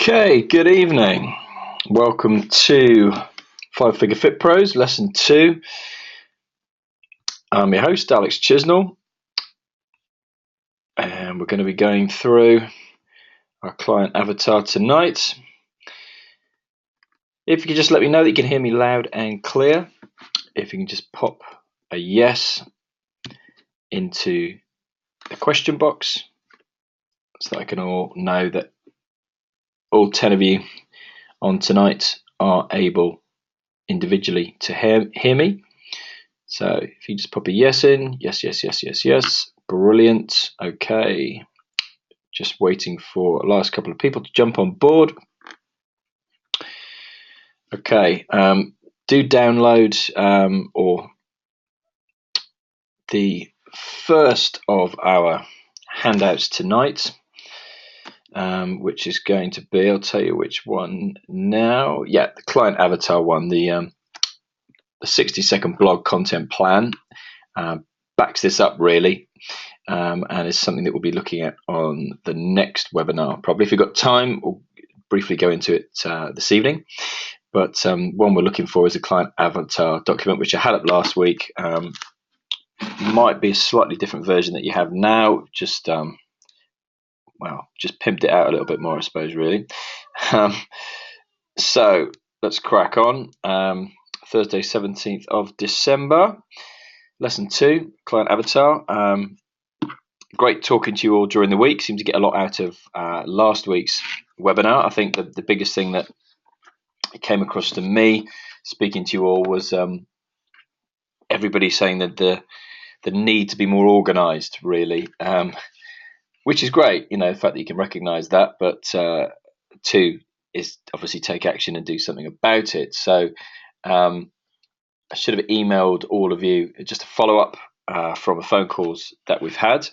Okay, good evening. Welcome to 5-Figure Fitpros, Lesson 2. I'm your host, Alex Chisnell, and we're going to be going through our client avatar tonight. If you could just let me know that you can hear me loud and clear, if you can just pop a yes into the question box so that I can all know that all 10 of you on tonight are able individually to hear me. So if you just pop a yes in, yes, brilliant. Okay, just waiting for the last couple of people to jump on board. Okay, do download or the first of our handouts tonight, which is going to be, I'll tell you which one now. Yeah, the client avatar one, the 60-second blog content plan. Backs this up really, and is something that we'll be looking at on the next webinar. Probably, if you've got time, we'll briefly go into it this evening. But one we're looking for is a client avatar document, which I had up last week. Might be a slightly different version that you have now. Just just pimped it out a little bit more, I suppose, really. So let's crack on. Thursday, 17th of December, Lesson 2, Client Avatar. Great talking to you all during the week. Seemed to get a lot out of last week's webinar. I think the biggest thing that came across to me speaking to you all was everybody saying that the need to be more organized, really, which is great, the fact that you can recognize that, but two is obviously take action and do something about it. So I should have emailed all of you just a follow-up from the phone calls that we've had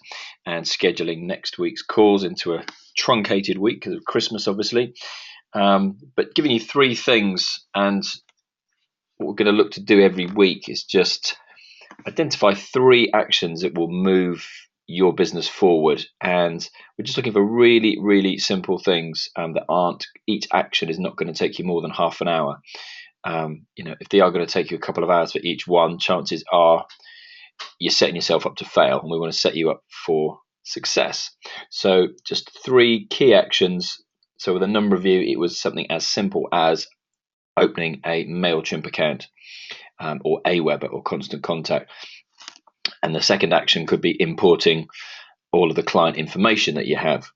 and scheduling next week's calls into a truncated week because of Christmas, obviously. But giving you 3 things, and what we're going to look to do every week is just identify 3 actions that will move your business forward. And we're just looking for really, really simple things that aren't, each action is not going to take you more than half an hour. If they are going to take you a couple of hours for each one, chances are you're setting yourself up to fail, and we want to set you up for success. So just 3 key actions. So with a number of you, it was something as simple as opening a MailChimp account or Aweber or Constant Contact. And the second action could be importing all of the client information that you have.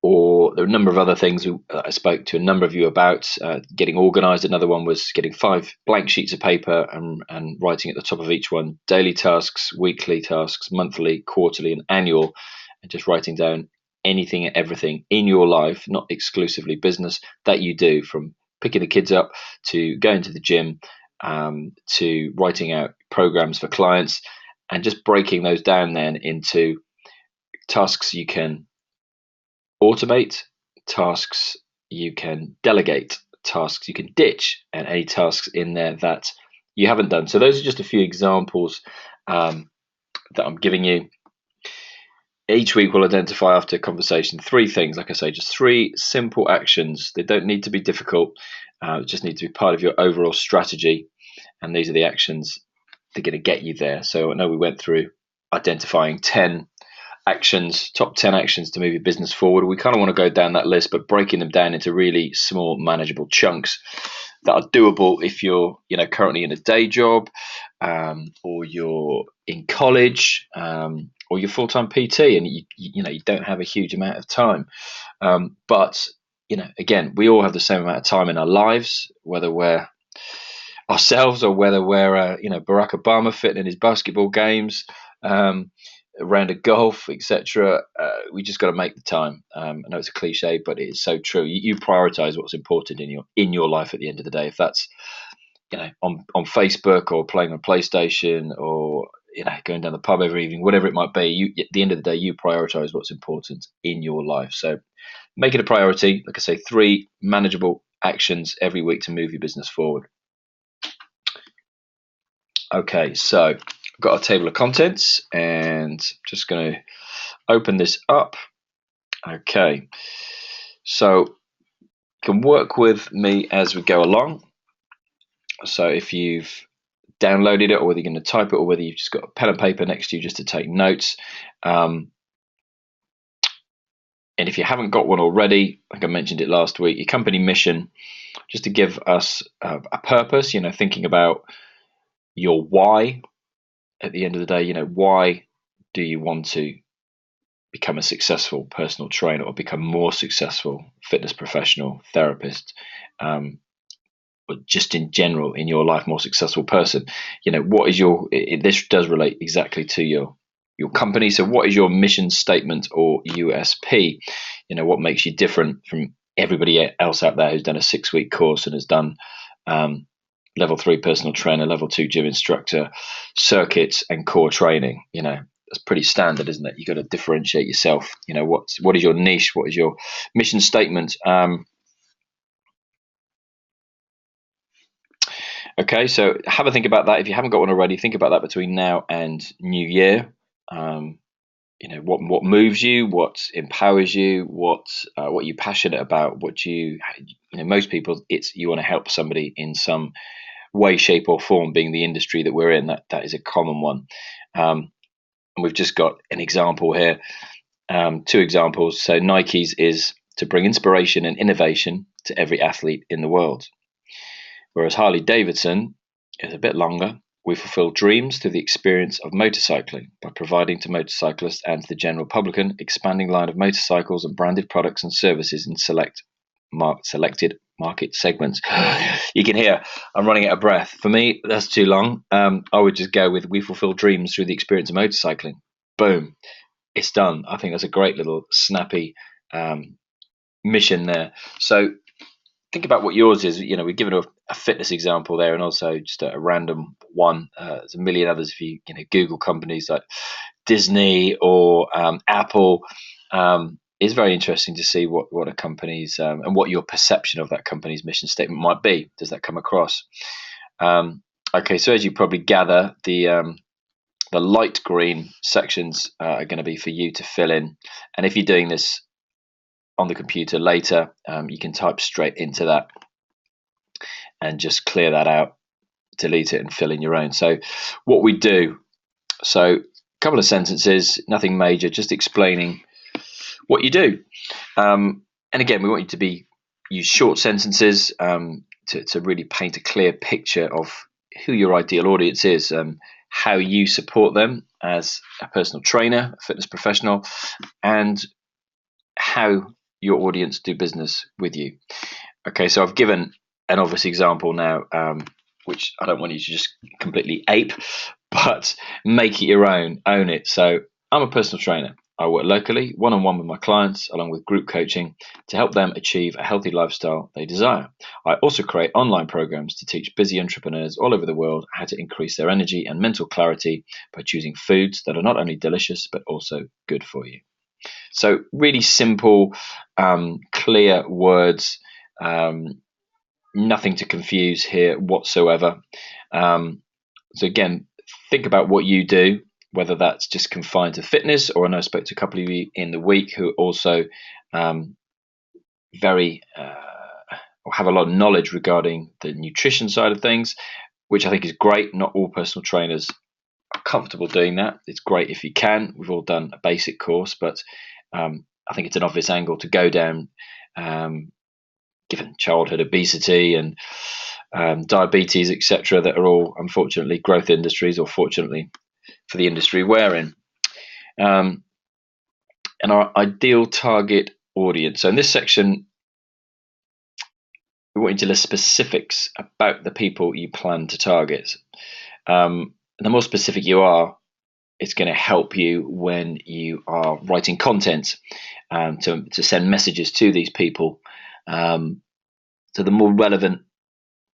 Or there are a number of other things I spoke to a number of you about, getting organized. Another one was getting 5 blank sheets of paper and writing at the top of each one daily tasks, weekly tasks, monthly, quarterly, and annual, and just writing down anything and everything in your life, not exclusively business, that you do, from picking the kids up to going to the gym, to writing out programs for clients, and just breaking those down then into tasks you can automate, tasks you can delegate, tasks you can ditch, and any tasks in there that you haven't done. So those are just a few examples that I'm giving you. each week we'll identify after conversation 3 things. Like I say, just 3 simple actions. They don't need to be difficult. Just need to be part of your overall strategy. And these are the actions that are going to get you there. So I know we went through identifying 10 actions, top 10 actions to move your business forward. We kind of want to go down that list, but breaking them down into really small, manageable chunks that are doable if you're, currently in a day job, or you're in college, or you're full-time PT, and you don't have a huge amount of time. But again, we all have the same amount of time in our lives, whether we're ourselves or whether we're Barack Obama fitting in his basketball games, around a golf, etc. We just got to make the time. I know it's a cliche, but it is so true. You prioritize what's important in your life at the end of the day. If that's on Facebook, or playing on PlayStation, or going down the pub every evening, whatever it might be, at the end of the day, you prioritize what's important in your life. So make it a priority. Like I say, 3 manageable actions every week to move your business forward. Okay, so I've got a table of contents, and just going to open this up. Okay, so you can work with me as we go along. So if you've downloaded it, or whether you're going to type it, or whether you've just got a pen and paper next to you just to take notes. And if you haven't got one already, like I mentioned it last week, your company mission, just to give us a purpose, thinking about your why. At the end of the day, why do you want to become a successful personal trainer, or become more successful fitness professional, therapist, but just in general in your life, more successful person? What is this does relate exactly to your company. So what is your mission statement, or USP? What makes you different from everybody else out there who's done a 6-week course and has done level 3 personal trainer, level 2 gym instructor, circuits, and core training? That's pretty standard, isn't it? You've got to differentiate yourself. What is your niche? What is your mission statement? Okay, so have a think about that. If you haven't got one already, think about that between now and New Year. What moves you, what empowers you, what you're passionate about, most people, it's you want to help somebody in some way, shape, or form. Being the industry that we're in, that is a common one. And we've just got an example here, 2 examples. So Nike's is to bring inspiration and innovation to every athlete in the world, whereas Harley Davidson is a bit longer. We fulfill dreams through the experience of motorcycling by providing to motorcyclists and to the general public an expanding line of motorcycles and branded products and services in selected market segments. You can hear I'm running out of breath. For me, that's too long. I would just go with we fulfill dreams through the experience of motorcycling. Boom. It's done. I think that's a great little snappy mission there. So think about what yours is. We've given a fitness example there, and also just a random one. There's a million others. If you Google companies like Disney or Apple, it's very interesting to see what a company's and what your perception of that company's mission statement might be. Does that come across? Okay, so as you probably gather, the light green sections are going to be for you to fill in, and if you're doing this on the computer later, you can type straight into that and just clear that out, delete it, and fill in your own. So what we do, so a couple of sentences, nothing major, just explaining what you do. And again, we want you to use short sentences to really paint a clear picture of who your ideal audience is, how you support them as a personal trainer, a fitness professional, and how your audience do business with you. Okay, so I've given an obvious example now, which I don't want you to just completely ape, but make it your own, own it. So I'm a personal trainer. I work locally, one-on-one with my clients, along with group coaching to help them achieve a healthy lifestyle they desire. I also create online programs to teach busy entrepreneurs all over the world how to increase their energy and mental clarity by choosing foods that are not only delicious, but also good for you. So really simple, clear words, nothing to confuse here whatsoever. So again, think about what you do. whether that's just confined to fitness, or I know I spoke to a couple of you in the week who also very or have a lot of knowledge regarding the nutrition side of things, which I think is great. Not all personal trainers are comfortable doing that. It's great if you can. We've all done a basic course, but I think it's an obvious angle to go down, given childhood obesity and diabetes, etc., that are all unfortunately growth industries, or fortunately for the industry we're in. And our ideal target audience. So in this section, we want you to list specifics about the people you plan to target. And the more specific you are, it's going to help you when you are writing content to send messages to these people. So the more relevant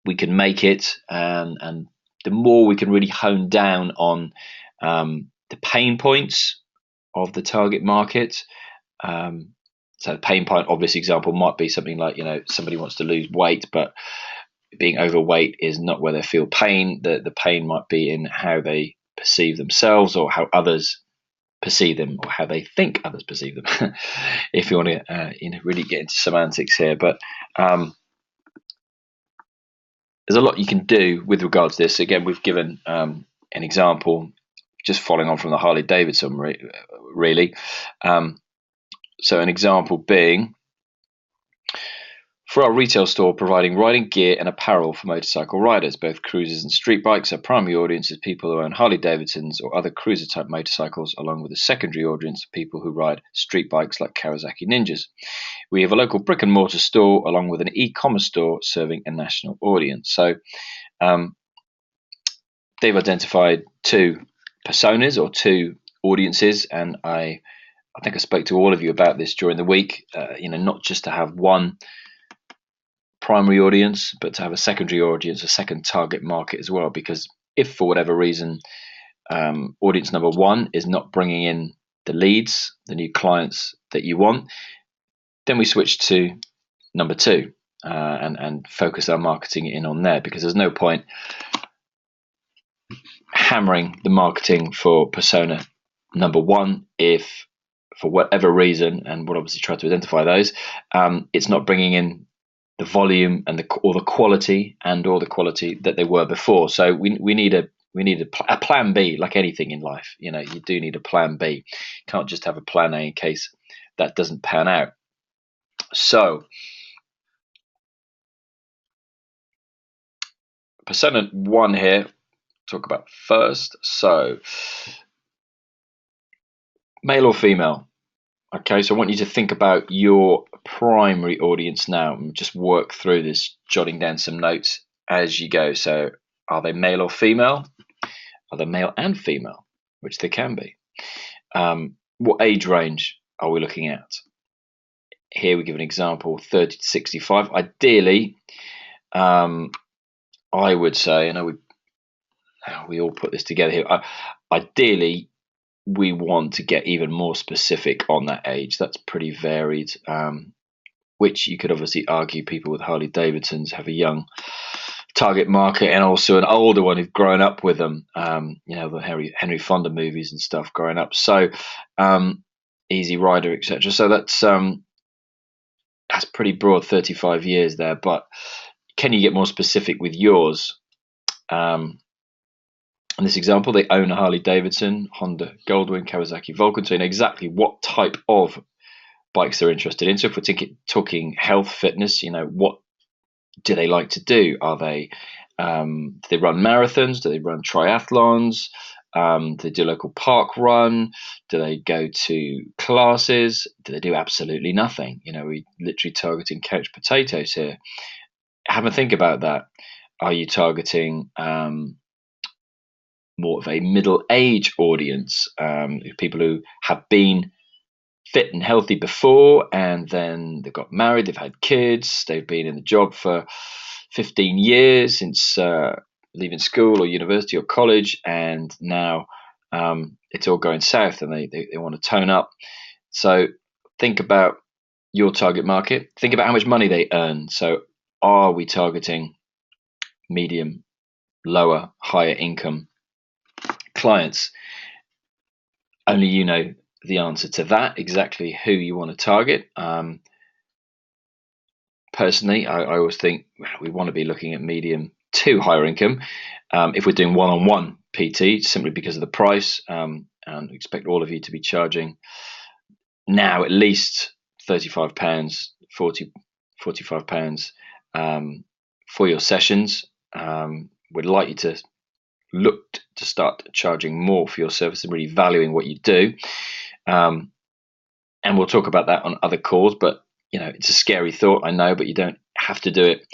we can make it, and the more we can really hone down on the pain points of the target market. So the pain point, obvious example, might be something like, somebody wants to lose weight, but being overweight is not where they feel pain. The pain might be in how they perceive themselves, or how others perceive them, or how they think others perceive them. If you want to, really get into semantics here, but there's a lot you can do with regards to this. Again, we've given an example, just following on from the Harley Davidson, really. So an example being, for our retail store providing riding gear and apparel for motorcycle riders, both cruisers and street bikes, our primary audience is people who own Harley Davidsons or other cruiser-type motorcycles, along with a secondary audience of people who ride street bikes like Kawasaki Ninjas. We have a local brick-and-mortar store along with an e-commerce store serving a national audience. So they've identified two personas, or two audiences, and I think I spoke to all of you about this during the week, not just to have one primary audience, but to have a secondary audience, a second target market as well. Because if for whatever reason audience number one is not bringing in the leads, the new clients that you want, then we switch to number two and focus our marketing in on there, because there's no point hammering the marketing for persona number one if, for whatever reason, and we'll obviously try to identify those, it's not bringing in the volume and the quality that they were before. So we need a plan B, like anything in life. You do need a plan B. You can't just have a plan A in case that doesn't pan out. So persona one here, talk about first. So male or female? Okay, so I want you to think about your primary audience now and just work through this, jotting down some notes as you go. So are they male or female? Are they male and female? Which they can be. What age range are we looking at? Here we give an example, 30 to 65. Ideally, I would say, I know we all put this together here, ideally, we want to get even more specific on that age. That's pretty varied, which you could obviously argue people with Harley Davidsons have a young target market and also an older one who've grown up with them, the Henry Fonda movies and stuff growing up. So Easy Rider, etc. So that's pretty broad, 35 years there. But can you get more specific with yours? In this example, they own a Harley Davidson, Honda Goldwing, Kawasaki Vulcan, so you know exactly what type of bikes they're interested in. So if we're talking health, fitness, what do they like to do? Are they do they run marathons? Do they run triathlons? Do they do a local park run? Do they go to classes? Do they do absolutely nothing? We're literally targeting couch potatoes here. Have a think about that. Are you targeting more of a middle-age audience, people who have been fit and healthy before, and then they've got married, they've had kids, they've been in the job for 15 years since leaving school or university or college, and now it's all going south and they want to tone up. So think about your target market. Think about how much money they earn. So are we targeting medium, lower, higher income clients? only you know the answer to that, exactly who you want to target. Personally, I always think we want to be looking at medium to higher income. If we're doing one-on-one PT, simply because of the price, and expect all of you to be charging now at least £35, 45 pounds for your sessions. We'd like you to look to start charging more for your service and really valuing what you do. And we'll talk about that on other calls, but it's a scary thought, I know, but you don't have to do it.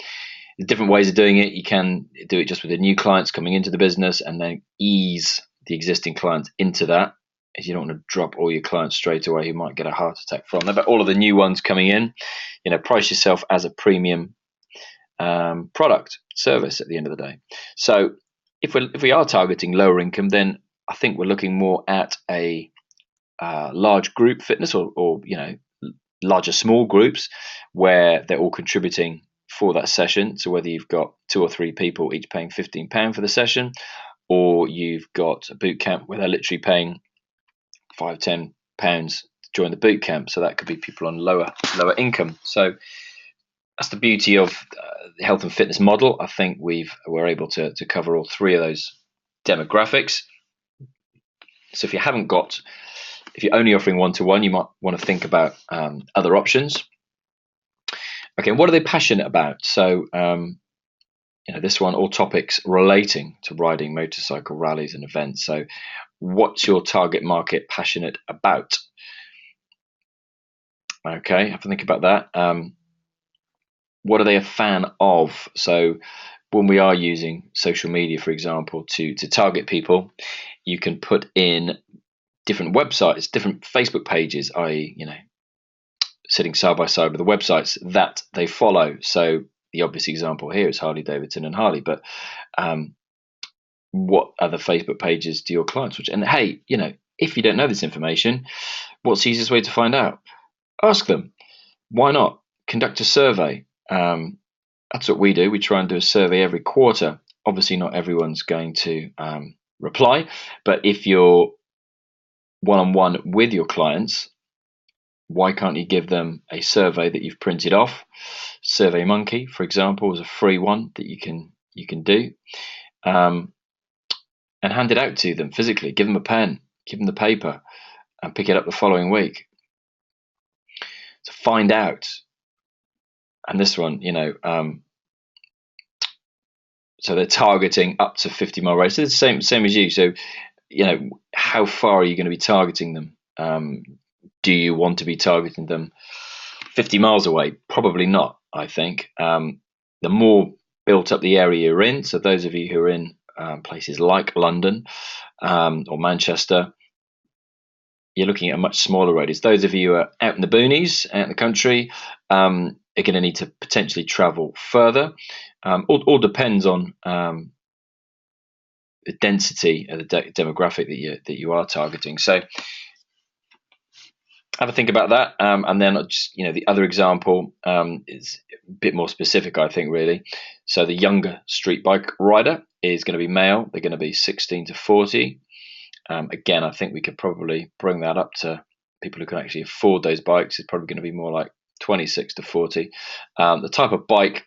There's different ways of doing it. You can do it just with the new clients coming into the business and then ease the existing clients into that, as you don't want to drop all your clients straight away who might get a heart attack from that. But all of the new ones coming in, price yourself as a premium product service at the end of the day. So if we are targeting lower income, then I think we're looking more at a large group fitness or larger small groups where they're all contributing for that session. So whether you've got 2 or 3 people each paying £15 for the session, or you've got a boot camp where they're literally paying £5-10 to join the boot camp. So that could be people on lower income. So that's the beauty of the health and fitness model. I think we're able to cover all 3 of those demographics. So if you're only offering one-to-one, you might want to think about other options. Okay, what are they passionate about? So, this one, all topics relating to riding, motorcycle, rallies, and events. So, what's your target market passionate about? Okay, have to think about that. What are they a fan of? So, when we are using social media, for example, to target people, you can put in different websites, different Facebook pages, i.e., sitting side by side with the websites that they follow. So the obvious example here is Harley Davidson and Harley, but what other Facebook pages do your clients watch? And hey, if you don't know this information, what's the easiest way to find out? Ask them. Why not? Conduct a survey. That's what we do. We try and do a survey every quarter. Obviously, not everyone's going to reply, but if you're one-on-one with your clients, why can't you give them a survey that you've printed off? SurveyMonkey, for example, is a free one that you can do, and hand it out to them physically. Give them a pen, give them the paper, and pick it up the following week. So find out. And this one, so they're targeting up to 50-mile races. It's the same as you. So, how far are you going to be targeting them? Do you want to be targeting them 50 miles away? Probably not, I think. The more built up the area you're in, so those of you who are in places like London or Manchester, you're looking at a much smaller radius. Those of you who are out in the boonies, out in the country, are going to need to potentially travel further. All depends on the density of the demographic that you are targeting. So have a think about that, and then just the other example is a bit more specific, I think, really. So the younger street bike rider is going to be male. They're going to be 16 to 40. Again, I think we could probably bring that up to people who can actually afford those bikes. It's probably going to be more like 26 to 40. The type of bike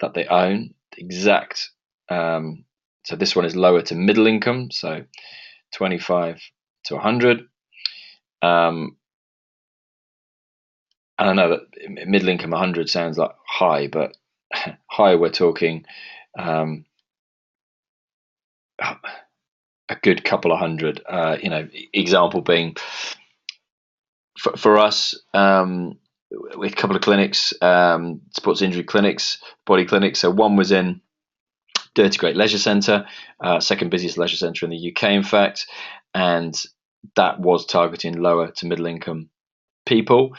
that they own, the exact. So this one is lower to middle income, so 25 to 100. And I know that middle income 100 sounds like high, but high, we're talking a good couple of hundred. Example being for us, with a couple of clinics, sports injury clinics, body clinics. So one was in Dirty Great Leisure Centre, second busiest leisure centre in the UK, in fact, and that was targeting lower to middle income people.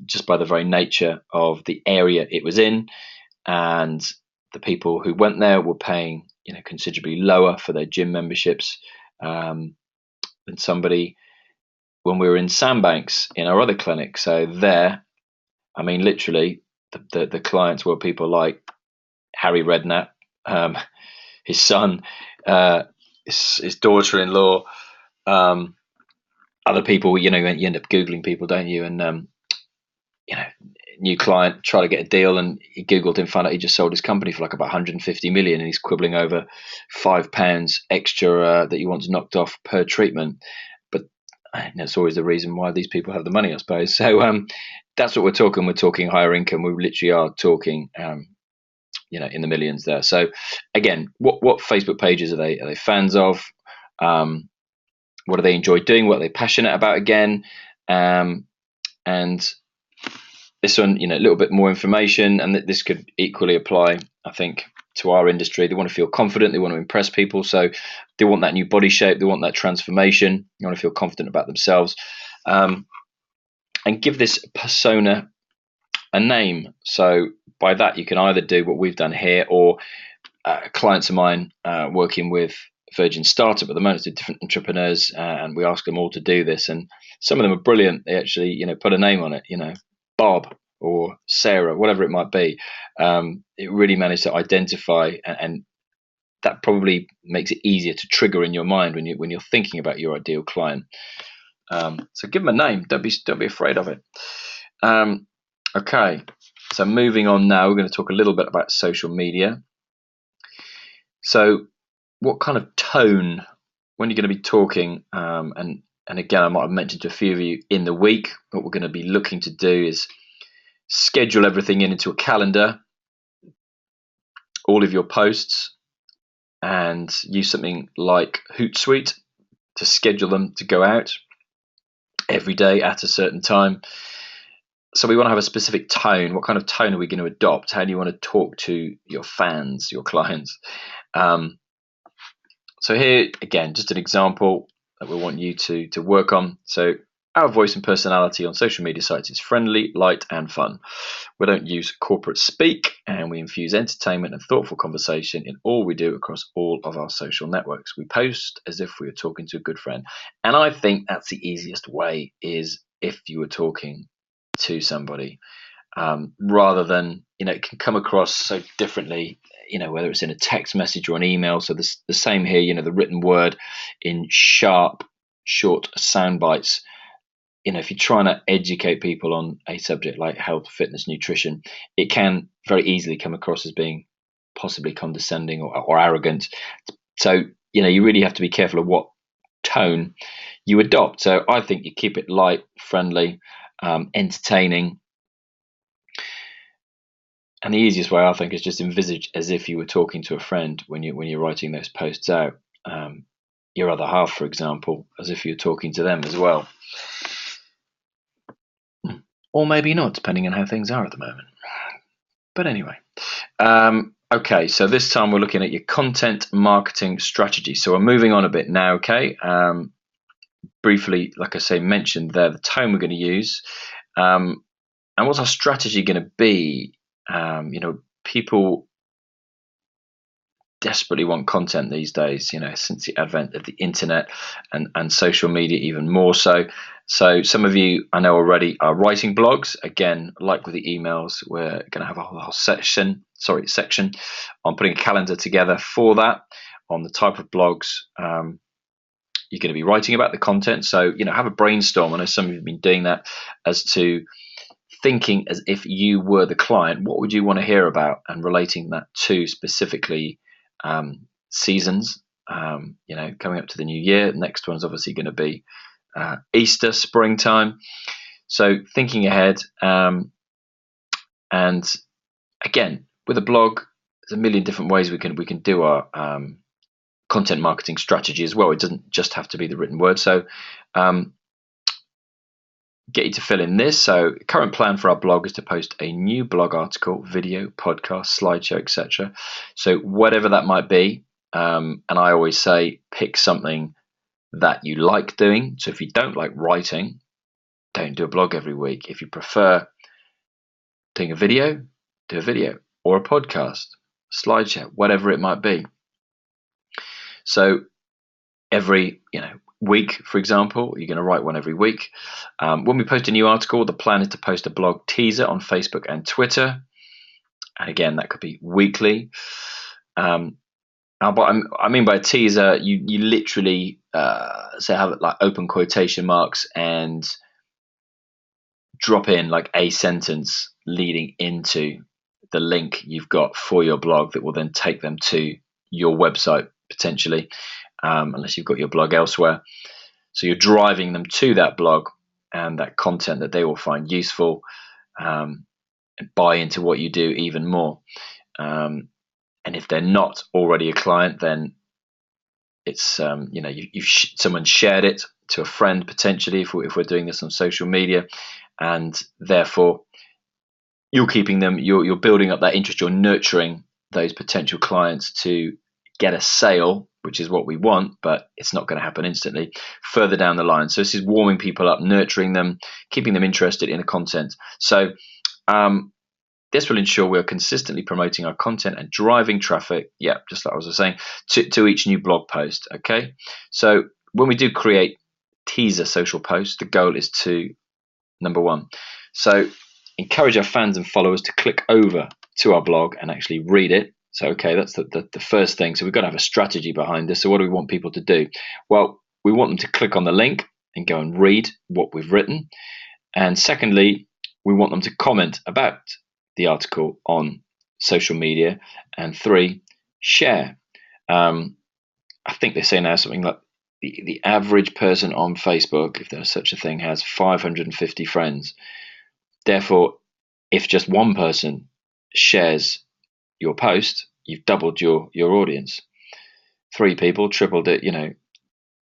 Just by the very nature of the area it was in, and the people who went there were paying considerably lower for their gym memberships than somebody when we were in Sandbanks in our other clinic. So there, I mean, literally the clients were people like Harry Redknapp, his son, his daughter-in-law, other people, you end up Googling people, don't you? And new client, try to get a deal, and he Googled him, found out he just sold his company for like about 150 million, and he's quibbling over £5 extra that he wants knocked off per treatment. But that's always the reason why these people have the money, I suppose. So that's what we're talking. We're talking higher income. We literally are talking, in the millions there. So again, what Facebook pages are they fans of? What do they enjoy doing? What are they passionate about? Again, and this one, a little bit more information, and this could equally apply, I think, to our industry. They want to feel confident. They want to impress people. So they want that new body shape. They want that transformation. They want to feel confident about themselves, and give this persona a name. So by that, you can either do what we've done here, or clients of mine working with Virgin Startup at the moment, to different entrepreneurs, and we ask them all to do this. And some of them are brilliant. They actually, put a name on it, Bob or Sarah, whatever it might be. It really managed to identify, and that probably makes it easier to trigger in your mind when you're thinking about your ideal client. So give them a name. Don't be afraid of it. Okay. So moving on now, we're going to talk a little bit about social media. So what kind of tone, when you're going to be talking, and again, I might have mentioned to a few of you in the week, what we're going to be looking to do is schedule everything into a calendar, all of your posts, and use something like Hootsuite to schedule them to go out every day at a certain time. So we want to have a specific tone. What kind of tone are we going to adopt? How do you want to talk to your fans, your clients? So here, again, just an example that we want you to work on. So our voice and personality on social media sites is friendly, light, and fun. We don't use corporate speak, and we infuse entertainment and thoughtful conversation in all we do across all of our social networks. We post as if we were talking to a good friend. And I think that's the easiest way, is if you were talking to somebody, rather than, it can come across so differently, whether it's in a text message or an email. So the same here, the written word in sharp, short sound bites. If you're trying to educate people on a subject like health, fitness, nutrition, it can very easily come across as being possibly condescending or arrogant. So, you really have to be careful of what tone you adopt. So I think you keep it light, friendly, entertaining. And the easiest way, I think, is just envisage as if you were talking to a friend when you're writing those posts out. Your other half, for example, as if you're talking to them as well. Or maybe not, depending on how things are at the moment. But anyway. Okay, so this time we're looking at your content marketing strategy. So we're moving on a bit now, okay? Briefly, like I say, mentioned there, the tone we're going to use. And what's our strategy going to be? People desperately want content these days, since the advent of the internet and social media even more so. So some of you, I know already, are writing blogs. Again, like with the emails, we're going to have a whole section on putting a calendar together for that, on the type of blogs you're going to be writing about, the content. So, have a brainstorm. I know some of you have been doing that, as to thinking as if you were the client. What would you want to hear about, and relating that to specifically seasons, coming up to the new year. Next one's obviously going to be Easter, springtime. So thinking ahead, and again, with a blog, there's a million different ways we can do our content marketing strategy as well. It doesn't just have to be the written word. So get you to fill in this. So current plan for our blog is to post a new blog article, video, podcast, slideshow, etc. So whatever that might be, and I always say, pick something that you like doing. So if you don't like writing, don't do a blog every week. If you prefer doing a video, do a video, or a podcast, slideshow, whatever it might be. So every week, for example, you're going to write one every week. When we post a new article, the plan is to post a blog teaser on Facebook and Twitter. And again, that could be weekly. But I mean by a teaser, you literally say have it like open quotation marks and drop in like a sentence leading into the link you've got for your blog that will then take them to your website potentially, unless you've got your blog elsewhere. So you're driving them to that blog and that content that they will find useful, and buy into what you do even more. And if they're not already a client, then it's someone shared it to a friend potentially if we're doing this on social media, and therefore you're building up that interest, you're nurturing those potential clients to get a sale, which is what we want, but it's not going to happen instantly, further down the line. So this is warming people up, nurturing them, keeping them interested in the content. So this will ensure we're consistently promoting our content and driving traffic, just like I was saying, to each new blog post. Okay, so when we do create teaser social posts, the goal is to, number one, so encourage our fans and followers to click over to our blog and actually read it. So, okay, that's the first thing. So we've got to have a strategy behind this. So what do we want people to do? Well, we want them to click on the link and go and read what we've written. And secondly, we want them to comment about the article on social media. And three, share. I think they say now something like the average person on Facebook, if there's such a thing, has 550 friends. Therefore, if just one person shares your post, you've doubled your audience. 3 people, tripled it.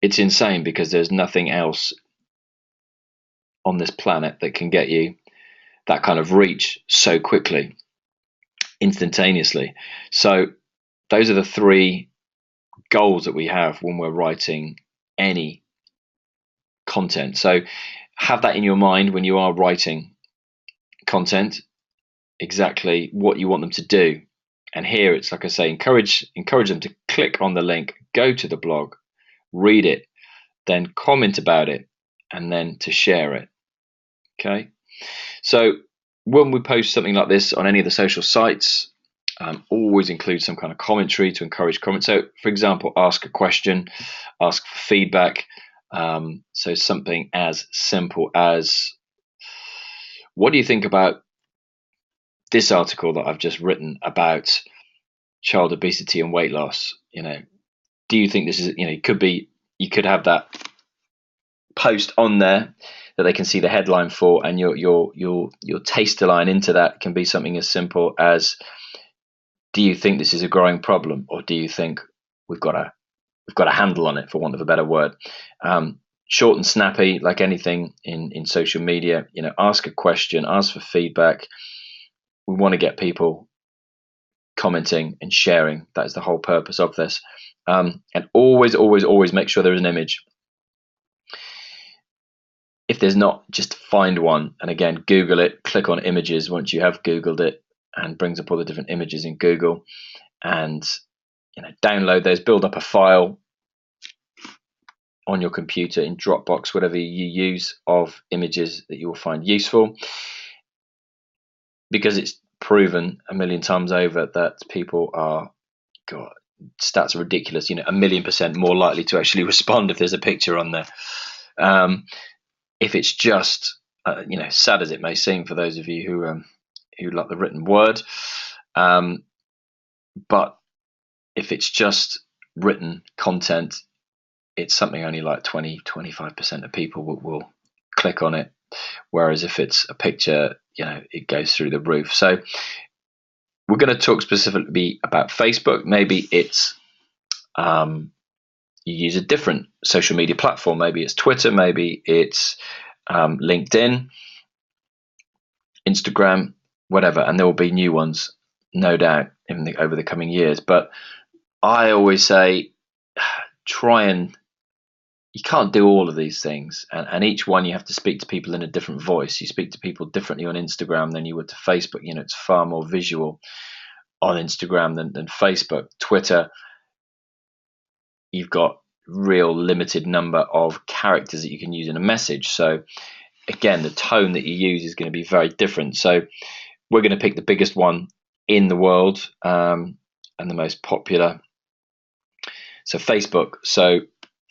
It's insane because there's nothing else on this planet that can get you that kind of reach so quickly, instantaneously. So those are the 3 goals that we have when we're writing any content. So have that in your mind when you are writing content, exactly what you want them to do. And here it's like I say, encourage them to click on the link, go to the blog, read it, then comment about it, and then to share it. Okay, so when we post something like this on any of the social sites, always include some kind of commentary to encourage comments. So, for example, ask a question, ask for feedback. So something as simple as, what do you think about this article that I've just written about child obesity and weight loss? Do you think this is, you could have that post on there that they can see the headline for, and your taster line into that can be something as simple as, do you think this is a growing problem, or do you think we've got a handle on it, for want of a better word? Short and snappy, like anything in social media. Ask a question, ask for feedback. We want to get people commenting and sharing. That is the whole purpose of this. And always make sure there is an image. If there's not, just find one. And again, Google it, click on images once you have Googled it, and brings up all the different images in Google. And download those, build up a file on your computer in Dropbox, whatever you use, of images that you will find useful. Because it's proven a million times over that people are, stats are ridiculous, 1,000,000% more likely to actually respond if there's a picture on there. If it's just, sad as it may seem for those of you who like the written word, but if it's just written content, it's something only like 20-25% of people will click on it. Whereas if it's a picture, it goes through the roof. So we're going to talk specifically about Facebook. Maybe it's you use a different social media platform. Maybe it's Twitter. Maybe it's LinkedIn, Instagram, whatever. And there will be new ones, no doubt, over the coming years. But I always say, you can't do all of these things, and each one you have to speak to people in a different voice. You speak to people differently on Instagram than you would to Facebook. It's far more visual on Instagram than Facebook. Twitter, you've got real limited number of characters that you can use in a message. So again, the tone that you use is going to be very different. So we're going to pick the biggest one in the world, and the most popular So Facebook. So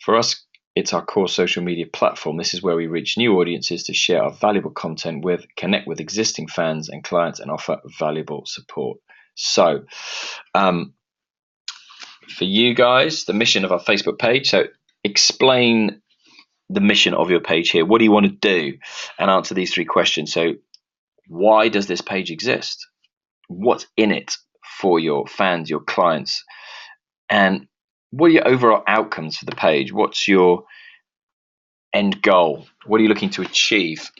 for us, it's our core social media platform. This is where we reach new audiences to share our valuable content with, connect with existing fans and clients, and offer valuable support. So for you guys, the mission of our Facebook page. So explain the mission of your page here. What do you want to do? And answer these 3 questions. So why does this page exist? What's in it for your fans, your clients? And what are your overall outcomes for the page? What's your end goal? What are you looking to achieve?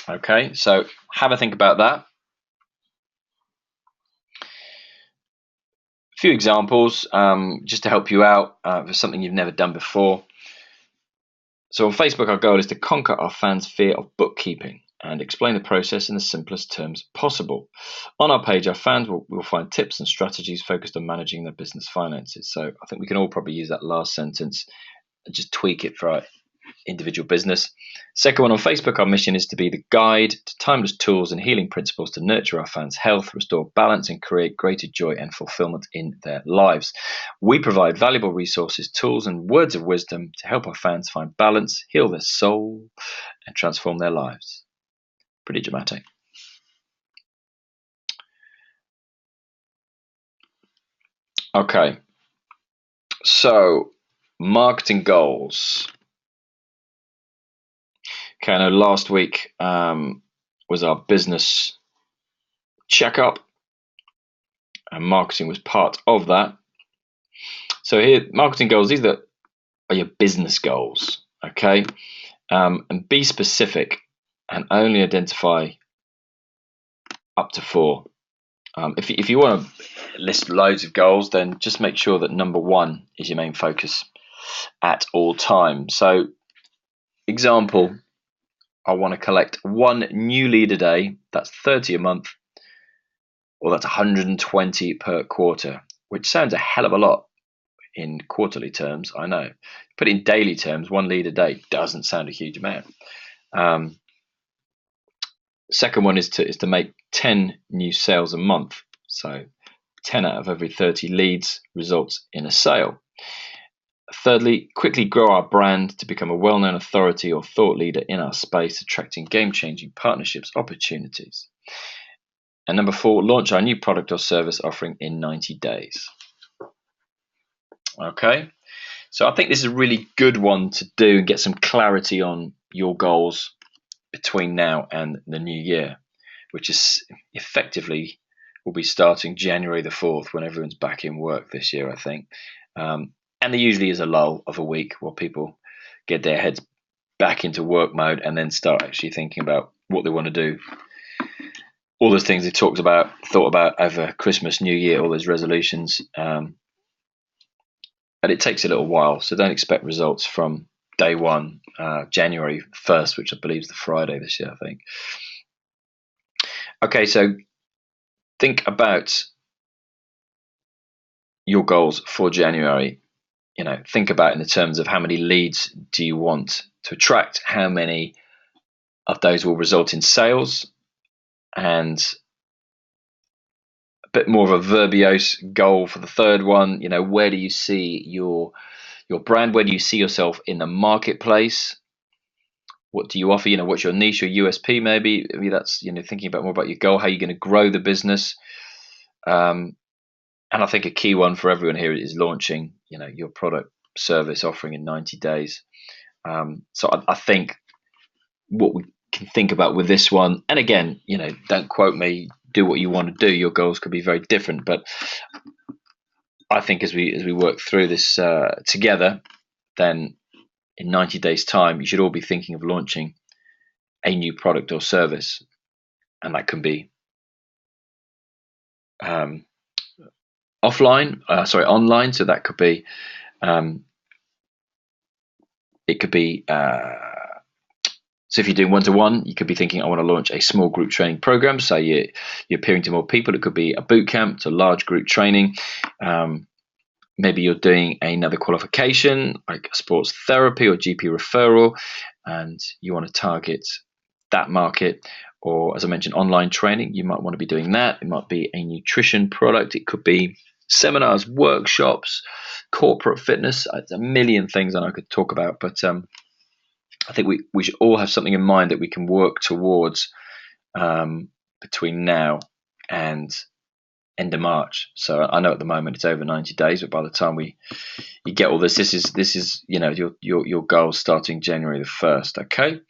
Okay, so have a think about that. A few examples just to help you out for something you've never done before. So on Facebook, our goal is to conquer our fans' fear of bookkeeping and explain the process in the simplest terms possible. On our page, our fans will find tips and strategies focused on managing their business finances. So I think we can all probably use that last sentence and just tweak it for our individual business. Second one, on Facebook, our mission is to be the guide to timeless tools and healing principles to nurture our fans' health, restore balance, and create greater joy and fulfillment in their lives. We provide valuable resources, tools, and words of wisdom to help our fans find balance, heal their soul, and transform their lives. Pretty dramatic. Okay, so marketing goals. Okay, I know last week was our business checkup, and marketing was part of that. So here, marketing goals, these are your business goals, okay? And be specific and only identify up to 4. If you want to list loads of goals, then just make sure that number 1 is your main focus at all times. So, example, I want to collect 1 new lead a day. That's 30 a month, or that's 120 per quarter, which sounds a hell of a lot in quarterly terms, I know. But in daily terms, 1 lead a day doesn't sound a huge amount. Second one is to make 10 new sales a month. So 10 out of every 30 leads results in a sale. Thirdly, quickly grow our brand to become a well-known authority or thought leader in our space, attracting game-changing partnerships opportunities. And number 4, launch our new product or service offering in 90 days. Okay, so I think this is a really good one to do and get some clarity on your goals between now and the new year, which is effectively will be starting January the 4th when everyone's back in work this year, I think. And there usually is a lull of a week while people get their heads back into work mode and then start actually thinking about what they want to do. All those things they thought about over Christmas, New Year, all those resolutions. And it takes a little while, so don't expect results from day 1, January 1st, which I believe is the Friday this year, I think. Okay, so think about your goals for January. Think about in the terms of how many leads do you want to attract, how many of those will result in sales, and a bit more of a verbose goal for the third one. Where do you see your brand? Where do you see yourself in the marketplace? What do you offer? What's your niche or USP? Maybe that's thinking about more about your goal, how you're going to grow the business. And I think a key one for everyone here is launching, your product service offering in 90 days. So I think what we can think about with this one, and again, don't quote me, do what you want to do. Your goals could be very different, but I think as we work through this together, then in 90 days' time, you should all be thinking of launching a new product or service, and that can be online. So that could be, it could be. So if you're doing one-to-one, you could be thinking, I want to launch a small group training program. So you're appearing to more people. It could be a boot camp to large group training. Maybe you're doing another qualification like sports therapy or GP referral, and you want to target that market. Or as I mentioned, online training, you might want to be doing that. It might be a nutrition product. It could be seminars, workshops, corporate fitness. There's a million things that I could talk about, but I think we should all have something in mind that we can work towards between now and end of March. So I know at the moment it's over 90 days, but by the time you get all this is your goal starting January the 1st. Okay,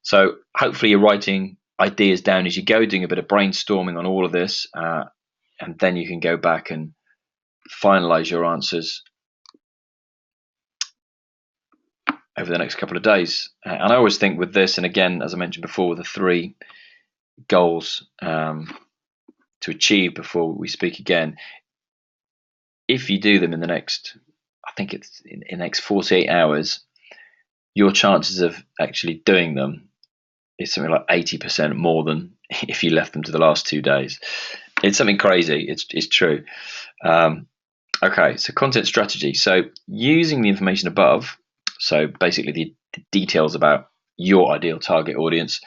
so hopefully you're writing ideas down as you go, doing a bit of brainstorming on all of this, and then you can go back and finalize your answers over the next couple of days. And I always think with this, and again, as I mentioned before, the 3 goals to achieve before we speak again, if you do them in the next, I think it's in the next 48 hours, your chances of actually doing them is something like 80% more than if you left them to the last 2 days. It's something crazy. It's true. Okay, so content strategy. So using the information above, so basically the details about your ideal target audience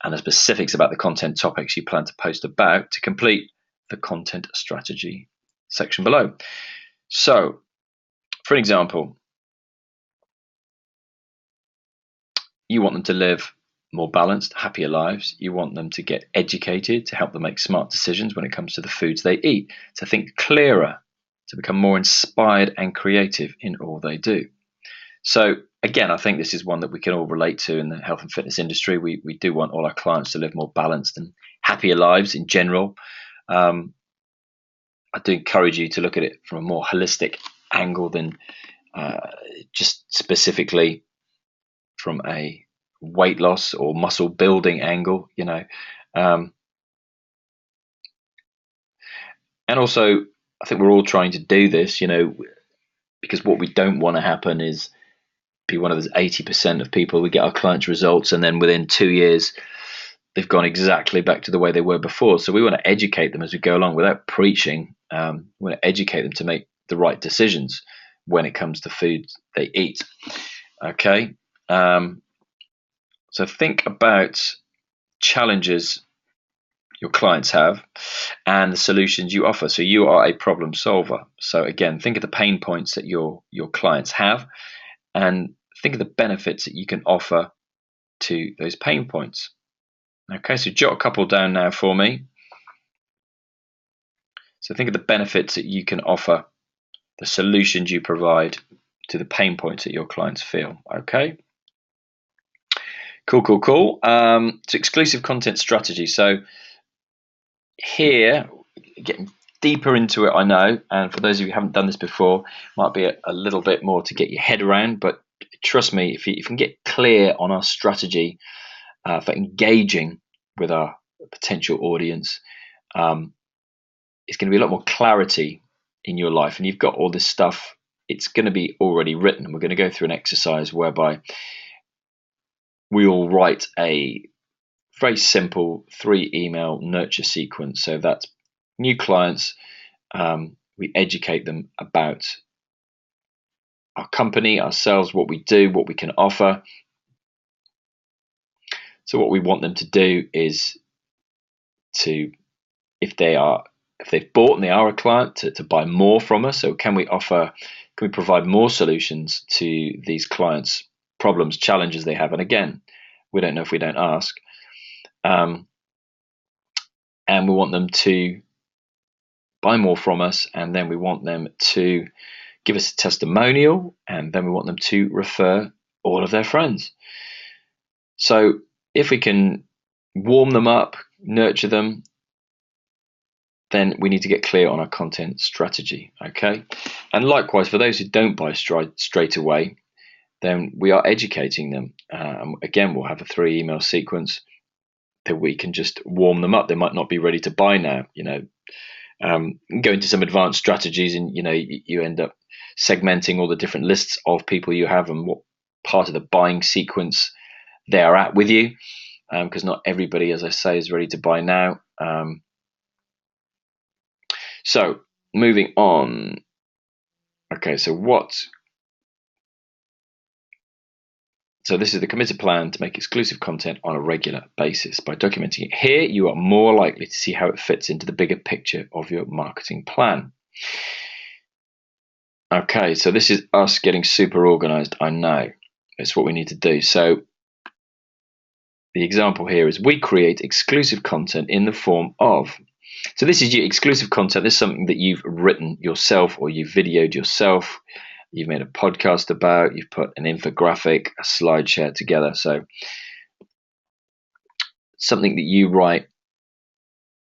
and the specifics about the content topics you plan to post about to complete the content strategy section below. So, for example, you want them to live more balanced, happier lives. You want them to get educated to help them make smart decisions when it comes to the foods they eat, to think clearer, to become more inspired and creative in all they do. So again, I think this is one that we can all relate to in the health and fitness industry. We do want all our clients to live more balanced and happier lives in general. I do encourage you to look at it from a more holistic angle than just specifically from a weight loss or muscle building angle, and also I think we're all trying to do this, because what we don't want to happen is be one of those 80% of people. We get our clients' results, and then within 2 years, they've gone exactly back to the way they were before. So we want to educate them as we go along without preaching. We want to educate them to make the right decisions when it comes to food they eat. Okay. So think about challenges your clients have and the solutions you offer. So you are a problem solver. So again, think of the pain points that your clients have and think of the benefits that you can offer to those pain points. Okay, so jot a couple down now for me. So think of the benefits that you can offer, the solutions you provide to the pain points that your clients feel. Okay. Cool. So exclusive content strategy. So here, getting deeper into it, I know, and for those of you who haven't done this before, might be a little bit more to get your head around, but trust me, if you can get clear on our strategy for engaging with our potential audience, it's going to be a lot more clarity in your life, and you've got all this stuff, it's going to be already written. We're going to go through an exercise whereby we all write a very simple 3-email nurture sequence. So that's new clients, we educate them about our company, ourselves, what we do, what we can offer. So what we want them to do is to, if they've bought and they are a client, to buy more from us. So can we provide more solutions to these clients' problems, challenges they have? And again, we don't know if we don't ask. And we want them to buy more from us, and then we want them to give us a testimonial, and then we want them to refer all of their friends. So if we can warm them up, nurture them, then we need to get clear on our content strategy. Okay. And likewise, for those who don't buy straight away, then we are educating them. Again, we'll have a 3-email sequence that we can just warm them up. They might not be ready to buy now, go into some advanced strategies, and you end up segmenting all the different lists of people you have and what part of the buying sequence they are at with you, because not everybody, as I say, is ready to buy now. So moving on. Okay, so this is the committed plan to make exclusive content on a regular basis. By documenting it here, you are more likely to see how it fits into the bigger picture of your marketing plan. Okay, so this is us getting super organized. I know it's what we need to do. So the example here is we create exclusive content in the form of. So this is your exclusive content. This is something that you've written yourself or you've videoed yourself. You've made a podcast about. You've put an infographic, a slideshare together. So something that you write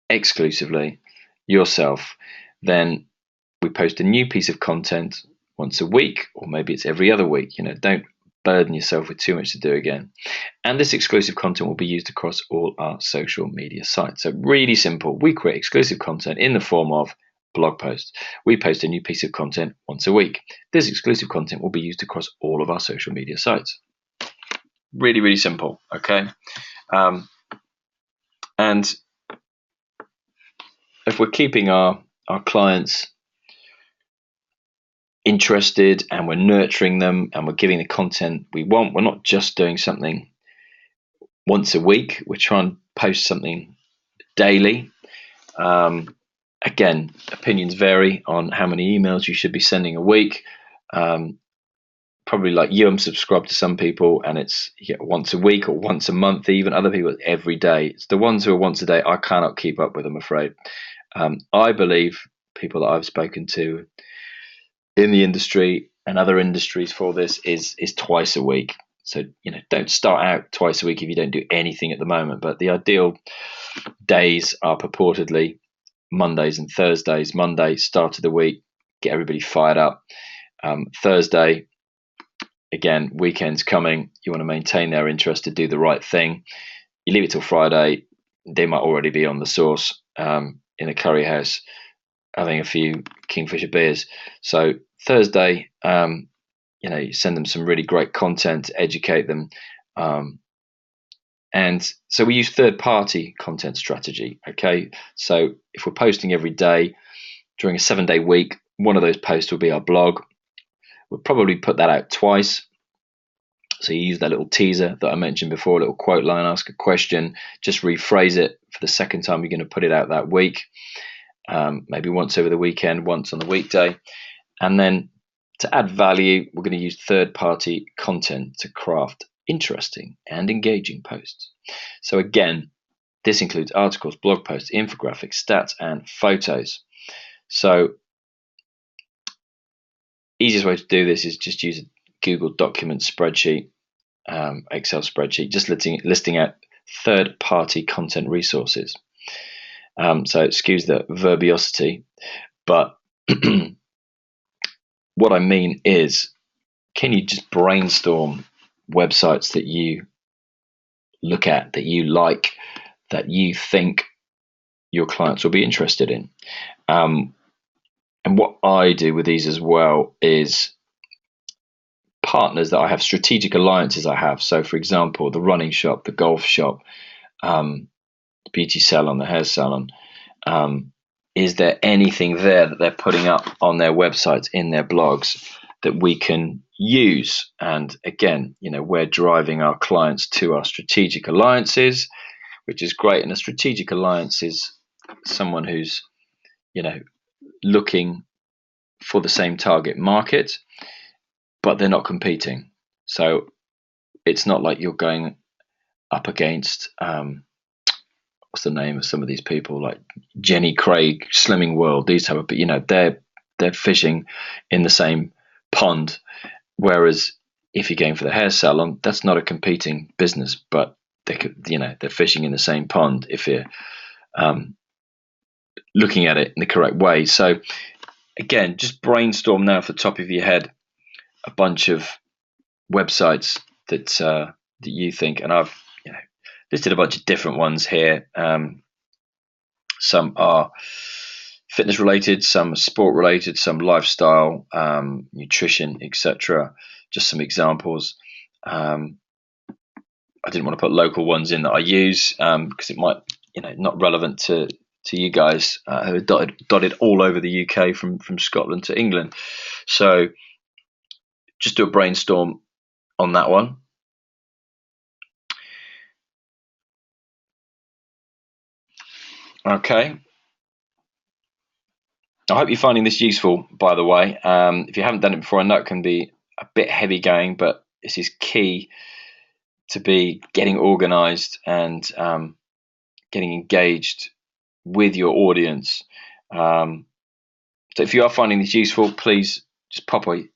exclusively yourself. Then we post a new piece of content once a week, or maybe it's every other week. Don't burden yourself with too much to do again. And this exclusive content will be used across all our social media sites. So really simple. We create exclusive content in the form of blog posts. We post a new piece of content once a week. This exclusive content will be used across all of our social media sites. Really, really simple. Okay. And if we're keeping our clients interested and we're nurturing them and we're giving the content we want, we're not just doing something once a week. We're trying to post something daily. Again, opinions vary on how many emails you should be sending a week. Probably like you, I'm subscribed to some people and it's once a week or once a month, even other people every day. It's the ones who are once a day, I cannot keep up with, I'm afraid. I believe people that I've spoken to in the industry and other industries for this is twice a week. So, don't start out twice a week if you don't do anything at the moment. But the ideal days are purportedly Mondays and Thursdays. Monday, start of the week, get everybody fired up. Thursday, again, weekend's coming. You want to maintain their interest to do the right thing. You leave it till Friday. They might already be on the sauce in a curry house having a few Kingfisher beers. So Thursday, you send them some really great content to educate them. And so we use third-party content strategy, okay? So if we're posting every day during a 7-day week, one of those posts will be our blog. We'll probably put that out twice. So you use that little teaser that I mentioned before, a little quote line, ask a question, just rephrase it for the second time you're going to put it out that week. Maybe once over the weekend, once on the weekday. And then to add value, we're going to use third-party content to craft interesting and engaging posts. So again, this includes articles, blog posts, infographics, stats, and photos. So easiest way to do this is just use a Google document spreadsheet, Excel spreadsheet, just listing out third-party content resources. So excuse the verbosity, but what I mean is, can you just brainstorm websites that you look at, that you like, that you think your clients will be interested in? And what I do with these as well is partners that I have, strategic alliances I have. So, for example, the running shop, the golf shop, the beauty salon, the hair salon. Is there anything there that they're putting up on their websites, in their blogs, that we can use? And again, we're driving our clients to our strategic alliances, which is great. And a strategic alliance is someone who's, looking for the same target market, but they're not competing. So it's not like you're going up against, what's the name of some of these people, like Jenny Craig, Slimming World, these type of, they're fishing in the same pond. Whereas if you're going for the hair salon, that's not a competing business, but they're fishing in the same pond if you're looking at it in the correct way. So again, just brainstorm now off the top of your head a bunch of websites that you think, and I've listed a bunch of different ones here. Some are fitness related, some are sport related, some lifestyle, nutrition, etc. Just some examples. I didn't want to put local ones in that I use because it might, not relevant to you guys who are dotted all over the UK from Scotland to England. So just do a brainstorm on that one. Okay. I hope you're finding this useful, by the way. If you haven't done it before, I know it can be a bit heavy going, but this is key to be getting organized and getting engaged with your audience. So if you are finding this useful, please just pop a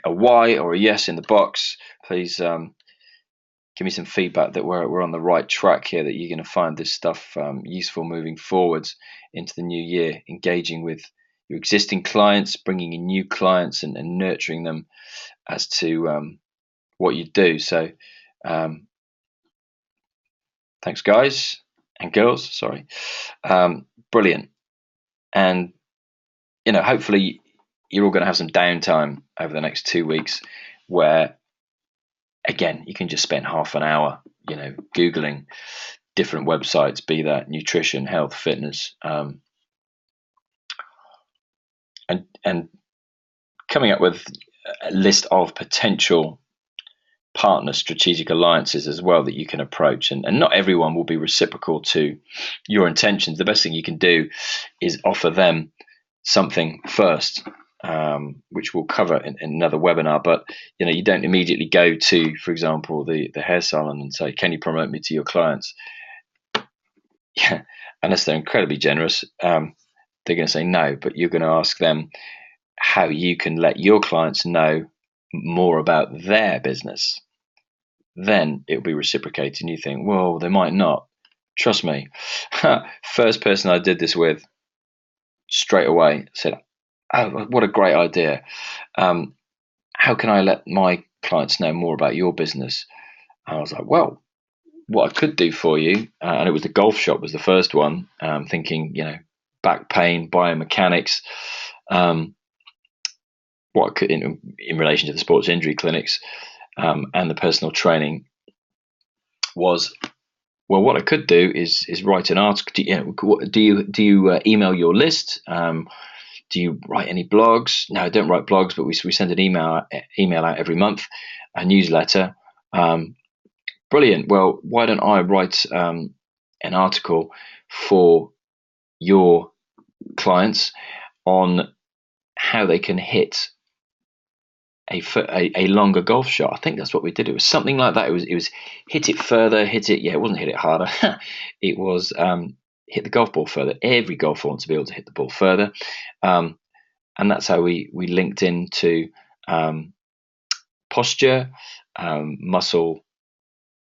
Y or a yes in the box. Please give me some feedback that we're on the right track here, that you're going to find this stuff useful moving forwards into the new year, engaging with your existing clients, bringing in new clients, and nurturing them as to what you do. So thanks, guys and girls. Sorry. Brilliant. And, hopefully you're all going to have some downtime over the next 2 weeks where, again, you can just spend half an hour, Googling different websites, be that nutrition, health, fitness, and coming up with a list of potential partner strategic alliances as well that you can approach. And not everyone will be reciprocal to your intentions. The best thing you can do is offer them something first, which we'll cover in another webinar. But you don't immediately go to, for example, the hair salon and say, "Can you promote me to your clients?" Yeah, unless they're incredibly generous, they're going to say no. But you're going to ask them how you can let your clients know more about their business. Then it'll be reciprocated, and you think, well, they might not. Trust me. First person I did this with, straight away said, "Oh, what a great idea. How can I let my clients know more about your business?" And I was like, well, what I could do for you, and it was the golf shop was the first one, thinking, back pain, biomechanics, what I could, in relation to the sports injury clinics, and the personal training, was, well, what I could do is write an article. Do you email your list? Do you write any blogs? No, I don't write blogs, but we send an email out every month, a newsletter. Brilliant. Well, why don't I write an article for your clients on how they can hit a longer golf shot? I think that's what we did. It was something like that. It was hit it further, hit it. Yeah, it wasn't hit it harder. It was hit the golf ball further. Every golfer wants to be able to hit the ball further, and that's how we linked into posture, muscle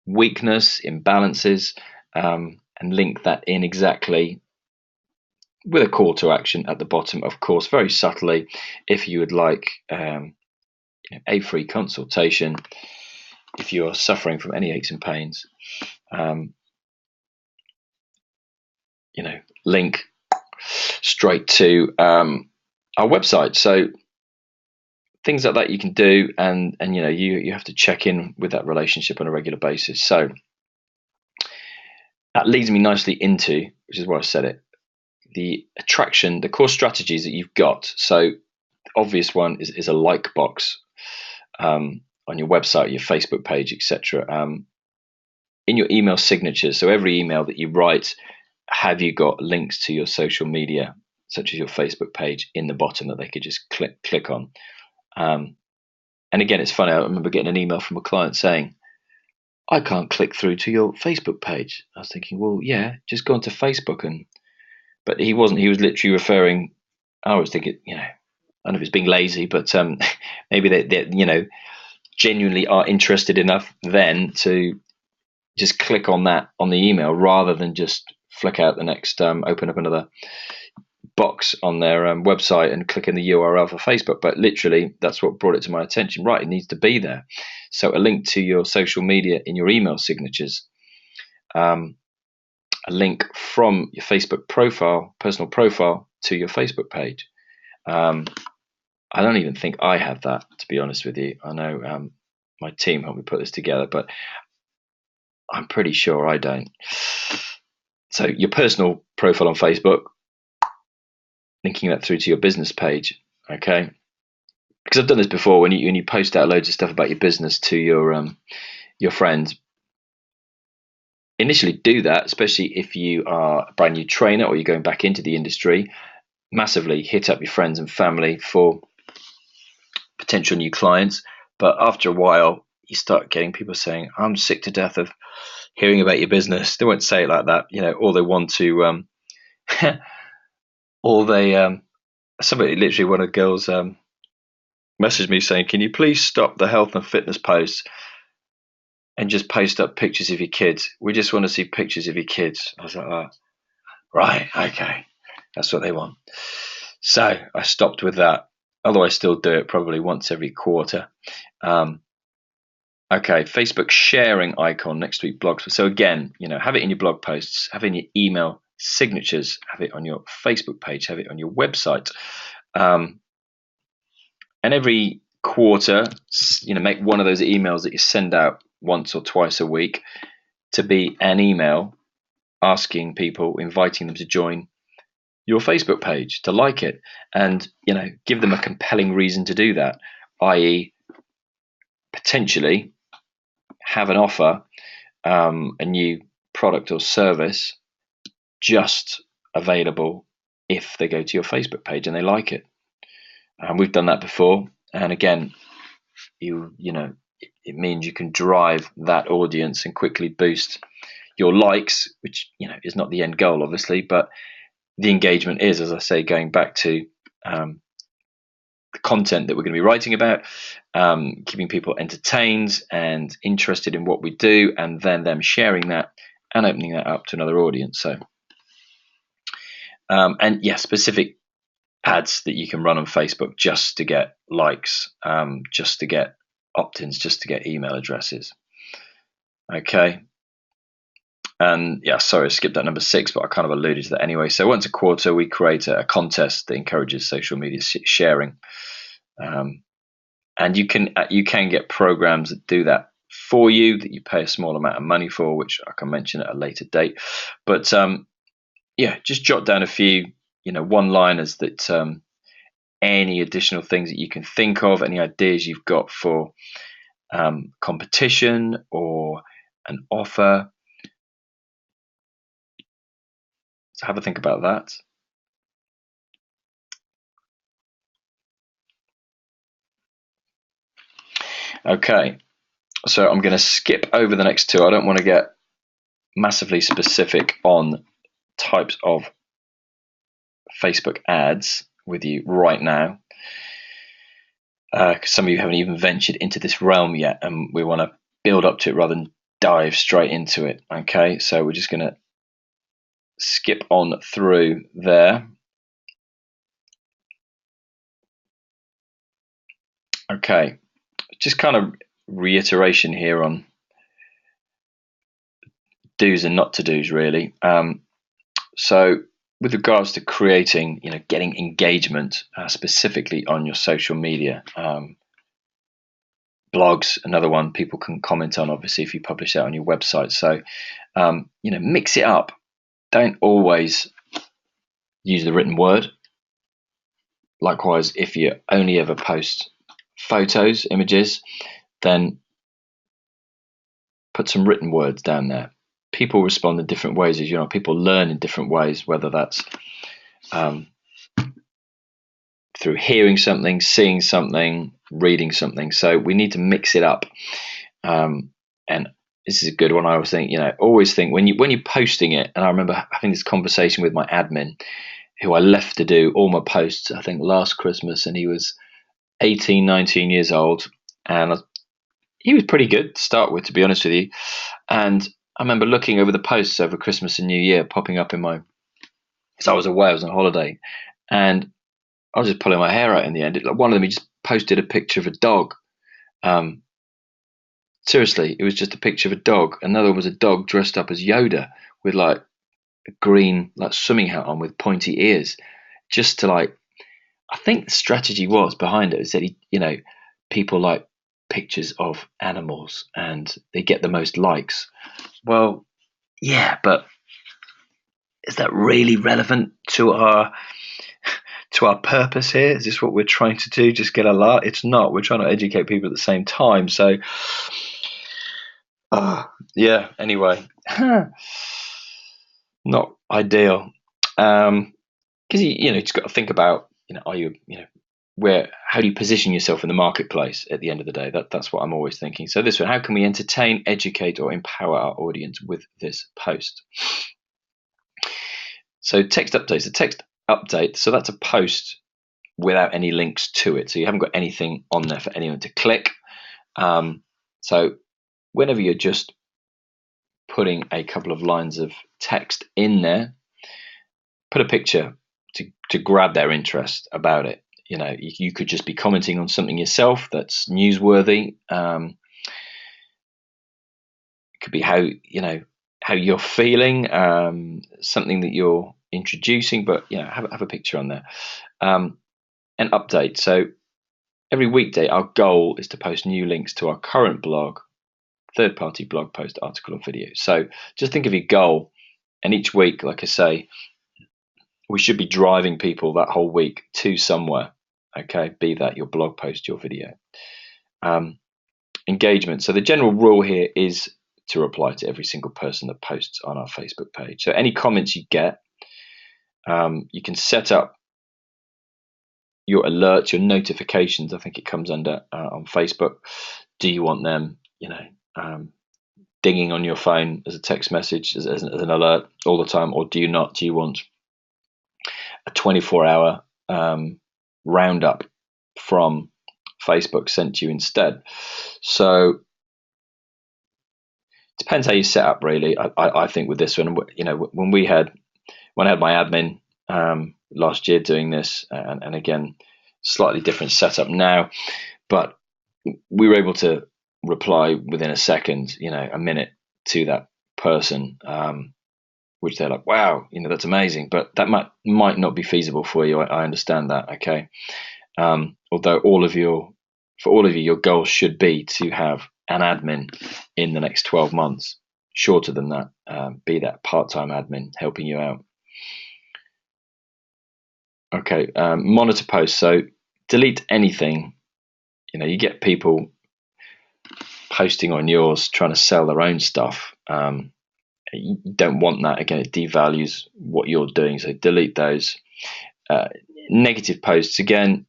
weakness, imbalances, and link that in exactly with a call to action at the bottom, of course, very subtly. If you would like a free consultation, if you are suffering from any aches and pains, link straight to our website. So things like that you can do, and you have to check in with that relationship on a regular basis. So that leads me nicely into, which is why I said it, the attraction, the core strategies that you've got. So the obvious one is a like box on your website, your Facebook page, etc. In your email signatures. So every email that you write, have you got links to your social media, such as your Facebook page, in the bottom that they could just click on? And again, it's funny. I remember getting an email from a client saying, "I can't click through to your Facebook page." I was thinking, well, yeah, just go onto Facebook. But he wasn't. He was literally referring. I was thinking, I don't know if it's being lazy, but maybe they genuinely are interested enough then to just click on that on the email rather than just flick out the next, open up another box on their website and click in the URL for Facebook. But literally, that's what brought it to my attention. Right, it needs to be there. So a link to your social media in your email signatures. A link from your Facebook profile, personal profile, to your Facebook page. I don't even think I have that, to be honest with you. I know my team helped me put this together, but I'm pretty sure I don't. So your personal profile on Facebook, linking that through to your business page, okay? Because I've done this before. When you post out loads of stuff about your business to your friends, initially do that, especially if you are a brand new trainer or you're going back into the industry. massively. Hit up your friends and family for potential new clients. But after a while, you start getting people saying, I'm sick to death of hearing about your business. They won't say it like that, or they want to, or they, somebody, literally one of the girls messaged me saying, can you please stop the health and fitness posts and just post up pictures of your kids? We just want to see pictures of your kids. I was like, oh, right, okay. That's what they want. So I stopped with that, although I still do it probably once every quarter. Okay, Facebook sharing icon next to your blogs. So again, have it in your blog posts, have it in your email signatures, have it on your Facebook page, have it on your website. And every quarter, make one of those emails that you send out once or twice a week to be an email asking people, inviting them to join your Facebook page, to like it, and give them a compelling reason to do that, i.e. potentially have an offer, a new product or service just available if they go to your Facebook page and they like it. And we've done that before, and again, it means you can drive that audience and quickly boost your likes, which is not the end goal, obviously, but the engagement is, as I say, going back to the content that we're going to be writing about, keeping people entertained and interested in what we do, and then them sharing that and opening that up to another audience. So, specific ads that you can run on Facebook just to get likes, just to get opt-ins, just to get email addresses. Okay. And sorry, I skipped that number 6, but I kind of alluded to that anyway. So once a quarter, we create a contest that encourages social media sharing. And you can get programs that do that for you, that you pay a small amount of money for, which I can mention at a later date. But just jot down a few, one-liners that any additional things that you can think of, any ideas you've got for competition or an offer. So have a think about that. Okay, so I'm going to skip over the next 2. I don't want to get massively specific on types of Facebook ads with you right now, because some of you haven't even ventured into this realm yet, and we want to build up to it rather than dive straight into it. Okay, so we're just going to skip on through there. Okay, just kind of reiteration here on do's and not to do's, really. So with regards to creating, getting engagement specifically on your social media, blogs, another one people can comment on, obviously, if you publish that on your website. So, mix it up. Don't always use the written word. Likewise, if you only ever post photos, images, then put some written words down there. People respond in different ways, as you know. People learn in different ways, whether that's through hearing something, seeing something, reading something. So we need to mix it up. And this is a good one. I always think when you're posting it, and I remember having this conversation with my admin, who I left to do all my posts, I think last Christmas, and he was 18, 19 years old, and he was pretty good to start with, to be honest with you. And I remember looking over the posts over Christmas and New Year popping up because I was away, I was on holiday, and I was just pulling my hair out in the end. One of them, he just posted a picture of a dog. Seriously, it was just a picture of a dog. Another was a dog dressed up as Yoda with like a green swimming hat on with pointy ears, just to I think the strategy was behind it is that people like pictures of animals and they get the most likes. Well, yeah, but is that really relevant to our purpose here? Is this what we're trying to do? Just get a lot? It's not. We're trying to educate people at the same time. So, anyway, not ideal. because you just got to think about, are you, how do you position yourself in the marketplace at the end of the day? That's what I'm always thinking. So this one, how can we entertain, educate, or empower our audience with this post? So text updates, a text update. So that's a post without any links to it. So you haven't got anything on there for anyone to click. So whenever you're just putting a couple of lines of text in there, put a picture to grab their interest about it. You could just be commenting on something yourself that's newsworthy. It could be how you're feeling, something that you're introducing, but have a picture on there. An update. So every weekday, our goal is to post new links to our current blog, third-party blog post, article, or video. So just think of your goal, and each week, like I say, we should be driving people that whole week to somewhere. Okay, be that your blog post, your video. Engagement. So the general rule here is to reply to every single person that posts on our Facebook page. So any comments you get, you can set up your alerts, your notifications. I think it comes under on Facebook. Do you want them, dinging on your phone as a text message, as an alert all the time, or do you not? Do you want a 24-hour roundup from Facebook sent to you instead? So it depends how you set up, really. I think with this one, when I had my admin last year doing this, and again, slightly different setup now, but we were able to reply within a second, a minute to that person, which they're like, wow, that's amazing, but that might not be feasible for you. I understand that. Okay. Although for all of you, your goal should be to have an admin in the next 12 months, shorter than that, be that part-time admin helping you out. Okay. Monitor posts. So delete anything. You get people posting on yours trying to sell their own stuff. You don't want that. Again, it devalues what you're doing. So delete those. Negative posts, again,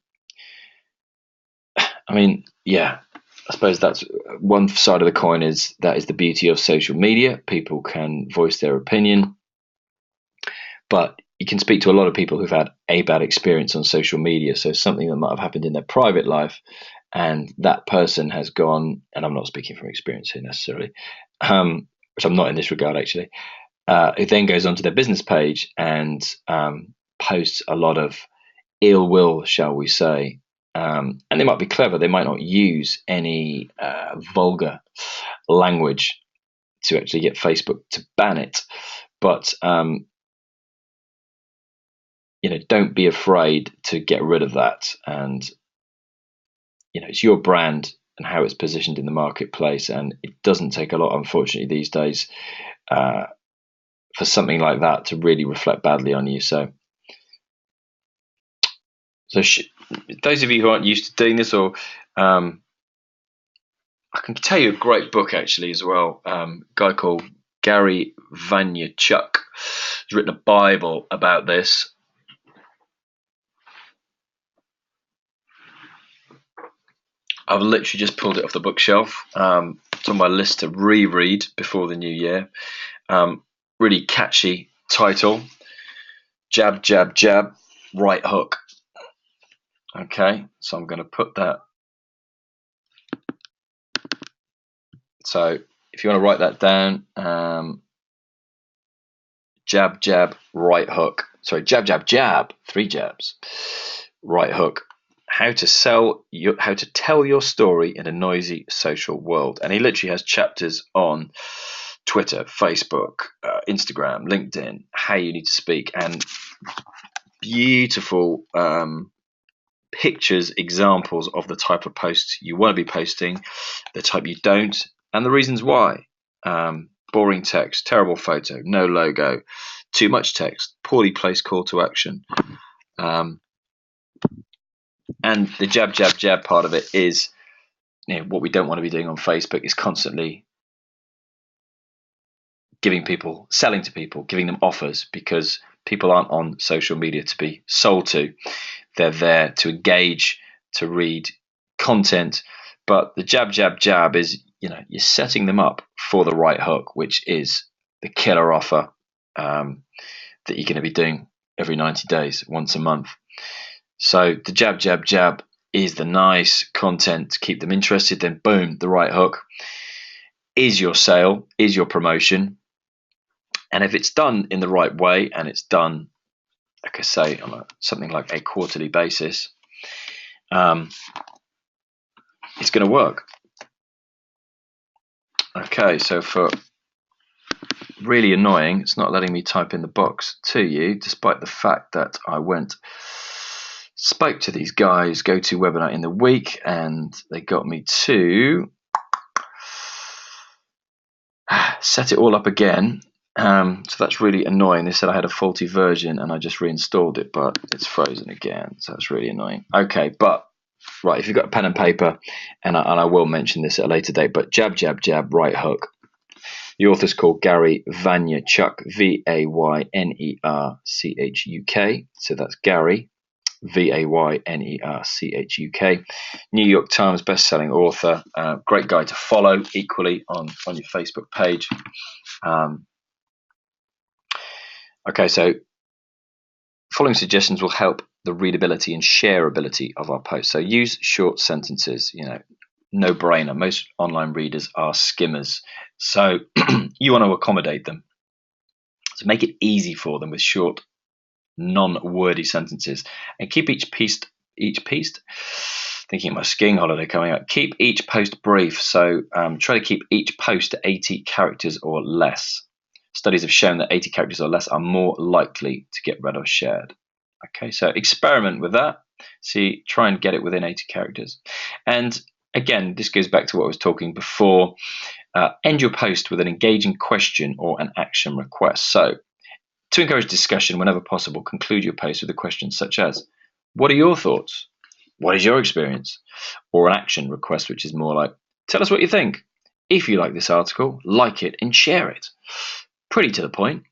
I suppose that's one side of the coin. That is the beauty of social media. People can voice their opinion, but you can speak to a lot of people who've had a bad experience on social media. So something that might have happened in their private life, and that person has gone, and I'm not speaking from experience here necessarily, which I'm not in this regard actually, it then goes onto their business page and posts a lot of ill will, shall we say. And they might be clever. They might not use any vulgar language to actually get Facebook to ban it. But, don't be afraid to get rid of that. And, it's your brand and how it's positioned in the marketplace. And it doesn't take a lot, unfortunately, these days for something like that to really reflect badly on you. So those of you who aren't used to doing this, or I can tell you a great book actually as well. A guy called Gary Vaynerchuk has written a Bible about this. I've literally just pulled it off the bookshelf. It's on my list to reread before the new year. Really catchy title. Jab, jab, jab, right hook. Okay, so I'm going to put that. So if you want to write that down, jab, jab, right hook. Sorry, jab, jab, jab, 3 jabs, right hook. How to tell your story in a noisy social world. And he literally has chapters on Twitter, Facebook, Instagram, LinkedIn, how you need to speak, and beautiful pictures, examples of the type of posts you want to be posting, the type you don't, and the reasons why. Boring text, terrible photo, no logo, too much text, poorly placed call to action. And the jab, jab, jab part of it is, what we don't want to be doing on Facebook is constantly selling to people, giving them offers, because People aren't on social media to be sold to. They're there to engage, to read content. But the jab, jab, jab is, you're setting them up for the right hook, which is the killer offer that you're going to be doing every 90 days, once a month. So the jab, jab, jab is the nice content to keep them interested. Then boom, the right hook is your sale, is your promotion. And if it's done in the right way, and it's done, like I say, on something like a quarterly basis, it's going to work. Okay, so for really annoying, it's not letting me type in the box to you, despite the fact that I spoke to these guys, GoToWebinar in the week, and they got me to set it all up again. So that's really annoying. They said I had a faulty version and I just reinstalled it, but it's frozen again. So that's really annoying. Okay, but right, if you've got a pen and paper, and I will mention this at a later date, but jab, jab, jab, right hook. The author's called Gary Vaynerchuk, Vaynerchuk. So that's Gary, Vaynerchuk. New York Times best-selling author. Great guy to follow equally on your Facebook page. Okay, so following suggestions will help the readability and shareability of our posts. So use short sentences, no brainer. Most online readers are skimmers. So you want to accommodate them. So make it easy for them with short, non-wordy sentences, and keep each piece, thinking of my skiing holiday coming up, keep each post brief. So try to keep each post to 80 characters or less. Studies have shown that 80 characters or less are more likely to get read or shared. Okay, so experiment with that. See, try and get it within 80 characters. And again, this goes back to what I was talking before. End your post with an engaging question or an action request. So to encourage discussion whenever possible, conclude your post with a question such as, what are your thoughts? What is your experience? Or an action request, which is more like, tell us what you think. If you like this article, like it and share it. Pretty to the point,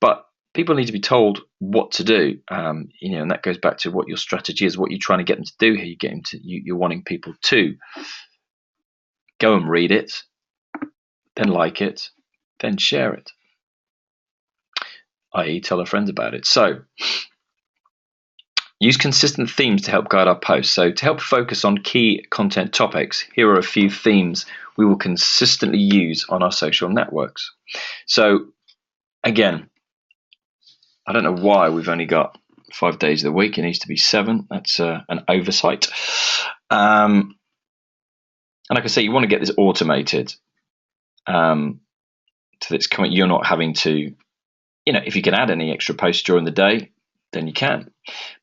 but people need to be told what to do, and that goes back to what your strategy is, what you're trying to get them to do here. You're wanting people to go and read it, then like it, then share it, i.e. tell their friends about it. So use consistent themes to help guide our posts. So to help focus on key content topics, here are a few themes we will consistently use on our social networks. So again, I don't know why we've only got 5 days of the week. It needs to be 7. That's an oversight. And like I say, you want to get this automated. To this point, you're not having to, if you can add any extra posts during the day, then you can.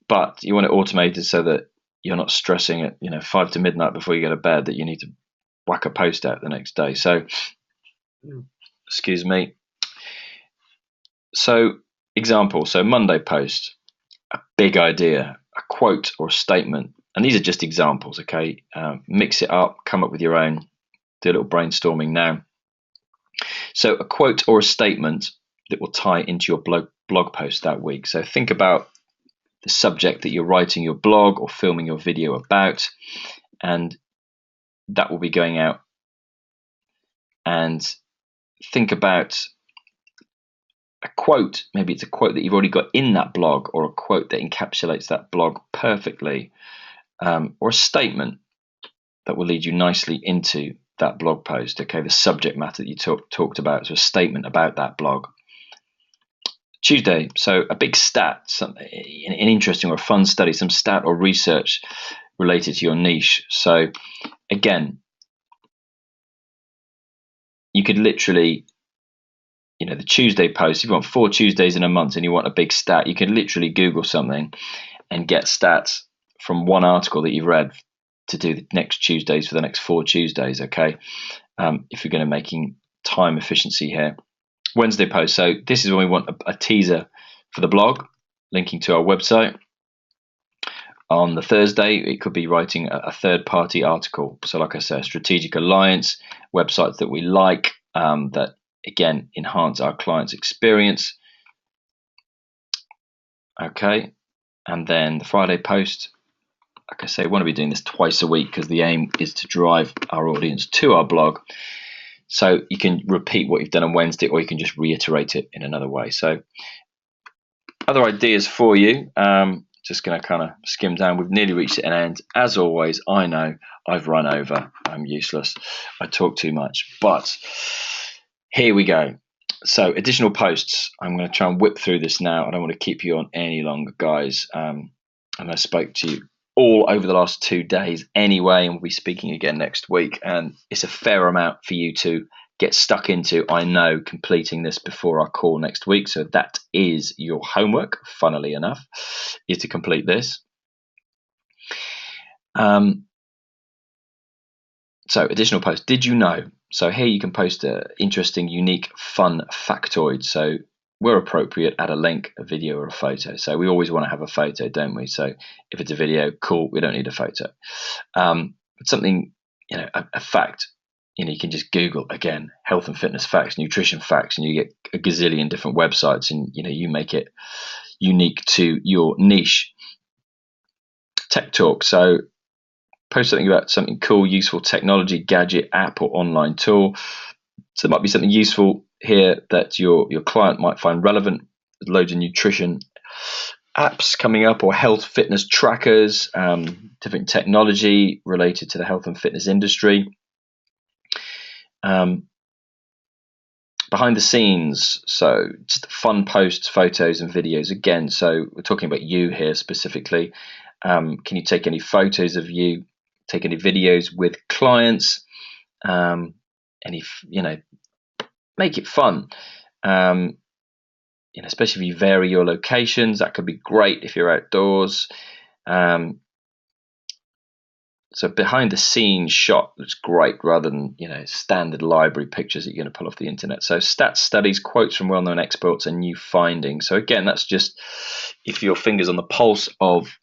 But you want it automated so that you're not stressing at 5 to midnight before you go to bed that you need to whack a post out the next day. So, excuse me. So, example. So Monday post, a big idea, a quote or a statement. And these are just examples, okay? Mix it up, come up with your own, do a little brainstorming now. So a quote or a statement that will tie into your blog post that week. So think about the subject that you're writing your blog or filming your video about, and that will be going out. And think about a quote. Maybe it's a quote that you've already got in that blog, or a quote that encapsulates that blog perfectly, or a statement that will lead you nicely into that blog post. Okay, the subject matter that you talked about, so a statement about that blog. Tuesday, so a big stat, an interesting or a fun study, some stat or research related to your niche. So again, you could literally, the Tuesday post, if you want 4 Tuesdays in a month and you want a big stat, you can literally Google something and get stats from one article that you've read to do the next Tuesdays for the next 4 Tuesdays, okay? If you're going to making time efficiency here. Wednesday post, so this is when we want a teaser for the blog, linking to our website. On the Thursday, it could be writing a third-party article. So like I said, strategic alliance, websites that we like, that, again, enhance our client's experience. Okay, and then the Friday post. Like I say, we want to be doing this twice a week because the aim is to drive our audience to our blog. So you can repeat what you've done on Wednesday, or you can just reiterate it in another way. So other ideas for you. Just going to kind of skim down. We've nearly reached an end. As always, I know I've run over. I'm useless. I talk too much. But here we go. So additional posts. I'm going to try and whip through this now. I don't want to keep you on any longer, guys. And I spoke to you all over the last 2 days anyway, and we'll be speaking again next week. And it's a fair amount for you to get stuck into, I know, completing this before our call next week. So that is your homework, funnily enough, is to complete this. So additional posts. Did you know? So here you can post an interesting, unique, fun factoid. So where appropriate, add a link, a video, or a photo. So we always want to have a photo, don't we? So if it's a video, cool, we don't need a photo. But something, a fact, you can just Google, again, health and fitness facts, nutrition facts, and you get a gazillion different websites, and you make it unique to your niche. Tech talk. So post something about something cool, useful technology, gadget, app, or online tool. So it might be something useful here that your client might find relevant. There's loads of nutrition apps coming up, or health fitness trackers, different technology related to the health and fitness industry. Behind the scenes, so just fun posts, photos, and videos. Again, so we're talking about you here specifically. Can you take any photos of you? Take any videos with clients? Make it fun. Especially if you vary your locations, that could be great if you're outdoors. So behind the scenes shot looks great rather than standard library pictures that you're going to pull off the internet. So stats, studies, quotes from well-known experts, and new findings. So again, that's just if your finger's on the pulse of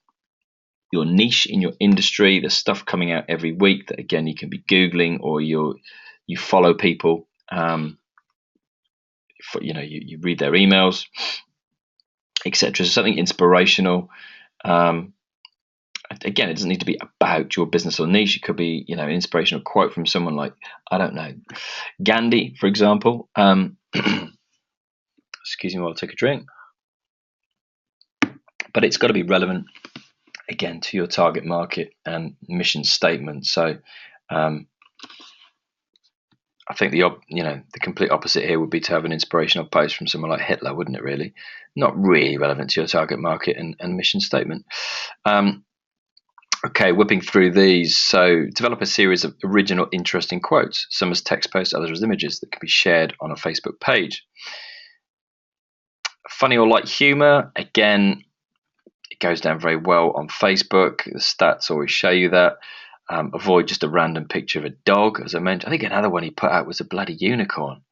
your niche in your industry. There's stuff coming out every week that again you can be Googling, or you follow people. You read their emails, etc. So something inspirational. Again, it doesn't need to be about your business or niche. It could be, an inspirational quote from someone like, I don't know, Gandhi, for example. Excuse me while I take a drink. But it's got to be relevant, again, to your target market and mission statement. So I think the complete opposite here would be to have an inspirational post from someone like Hitler, wouldn't it? Really, not really relevant to your target market and mission statement. Okay, whipping through these. So develop a series of original, interesting quotes, some as text posts, others as images that can be shared on a Facebook page. Funny or light humor, again, it goes down very well on Facebook. The stats always show you that. Avoid just a random picture of a dog, as I mentioned. I think another one he put out was a bloody unicorn.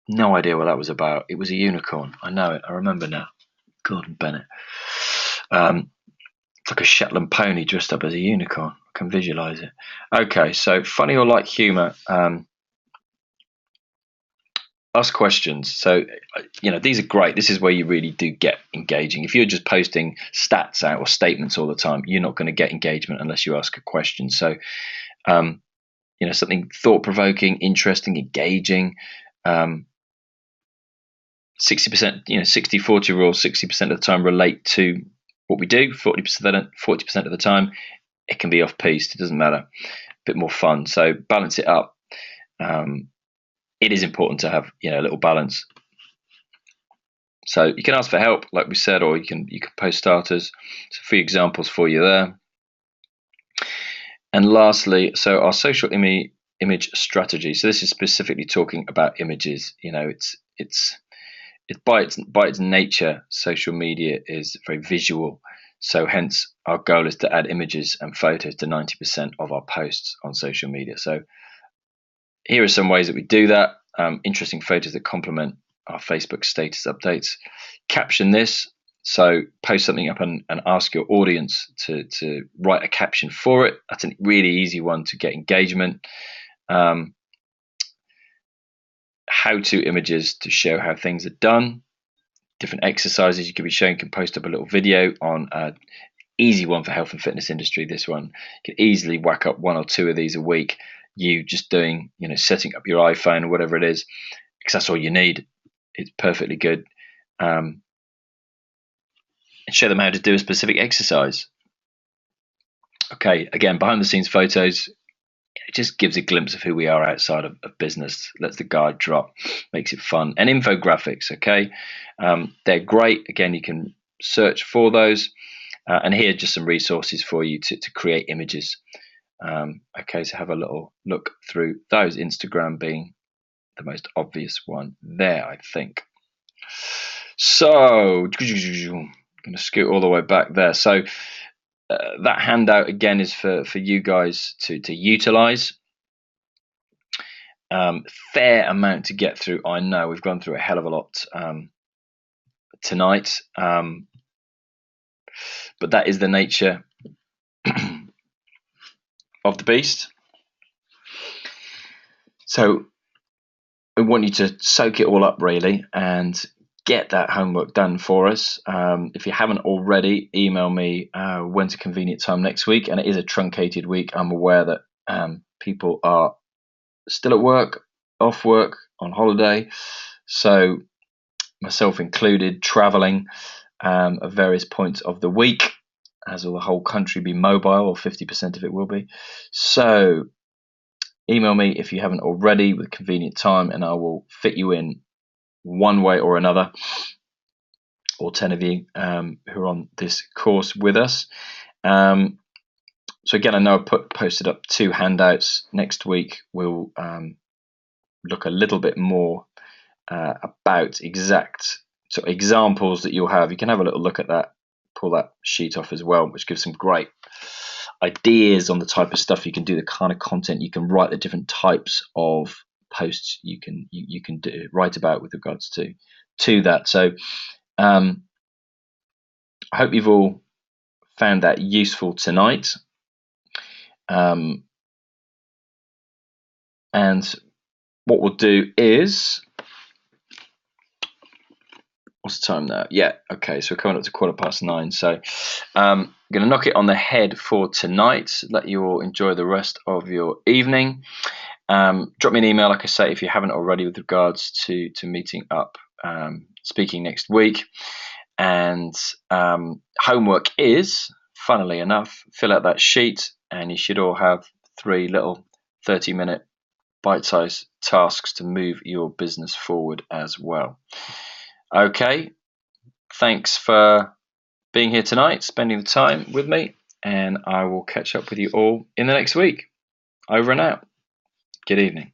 No idea what that was about. It was a unicorn. I know it. I remember now. Gordon Bennett. It's like a Shetland pony dressed up as a unicorn. I can visualize it. Okay, so funny or light humor. Ask questions. So, these are great. This is where you really do get engaging. If you're just posting stats out or statements all the time, you're not going to get engagement unless you ask a question. So, something thought-provoking, interesting, engaging. 60%, 60-40 rule, 60% of the time relate to what we do, 40% of the time it can be off-piste. It doesn't matter. A bit more fun. So balance it up. It is important to have a little balance. So you can ask for help, like we said, or you can post starters. So 3 examples for you there. And lastly, so our social image strategy. So this is specifically talking about images. It's by its nature, social media is very visual. So hence our goal is to add images and photos to 90% of our posts on social media. So here are some ways that we do that. Interesting photos that complement our Facebook status updates. Caption this. So post something up and ask your audience to write a caption for it. That's a really easy one to get engagement. How-to images to show how things are done. different exercises you could be showing. You can post up a little video on easy one for health and fitness industry. This one, you can easily whack up 1 or 2 of these a week. You just doing, setting up your iPhone or whatever it is, because that's all you need. It's perfectly good. And show them how to do a specific exercise. Okay, again, behind the scenes photos, it just gives a glimpse of who we are outside of business, lets the guard drop, makes it fun. And infographics, okay, they're great. Again, you can search for those. And here are just some resources for you to create images. Okay, so have a little look through those, Instagram being the most obvious one there, I think. So, I'm going to scoot all the way back there. So, that handout again is for you guys to utilize. Fair amount to get through. I know we've gone through a hell of a lot tonight, but that is the nature of the beast. So I want you to soak it all up really and get that homework done for us. If you haven't already, email me when's a convenient time next week. And it is a truncated week. I'm aware that people are still at work, off work, on holiday. So myself included, traveling at various points of the week, as will the whole country be mobile, or 50% of it will be. So email me if you haven't already with a convenient time, and I will fit you in one way or another, or 10 of you who are on this course with us. So again, I know I posted up 2 handouts. Next week we'll look a little bit more about exact sort of examples that you'll have. You can have a little look at that, pull that sheet off as well, which gives some great ideas on the type of stuff you can do, the kind of content you can write, the different types of posts you can write about with regards to that. So I hope you've all found that useful tonight. And what we'll do is, what's the time now? Yeah, okay, so we're coming up to 9:15. So I'm going to knock it on the head for tonight. Let you all enjoy the rest of your evening. Drop me an email, like I say, if you haven't already, with regards to meeting up, speaking next week. And homework is, funnily enough, fill out that sheet, and you should all have 3 little 30-minute bite-sized tasks to move your business forward as well. Okay, thanks for being here tonight, spending the time with me, and I will catch up with you all in the next week. Over and out. Good evening.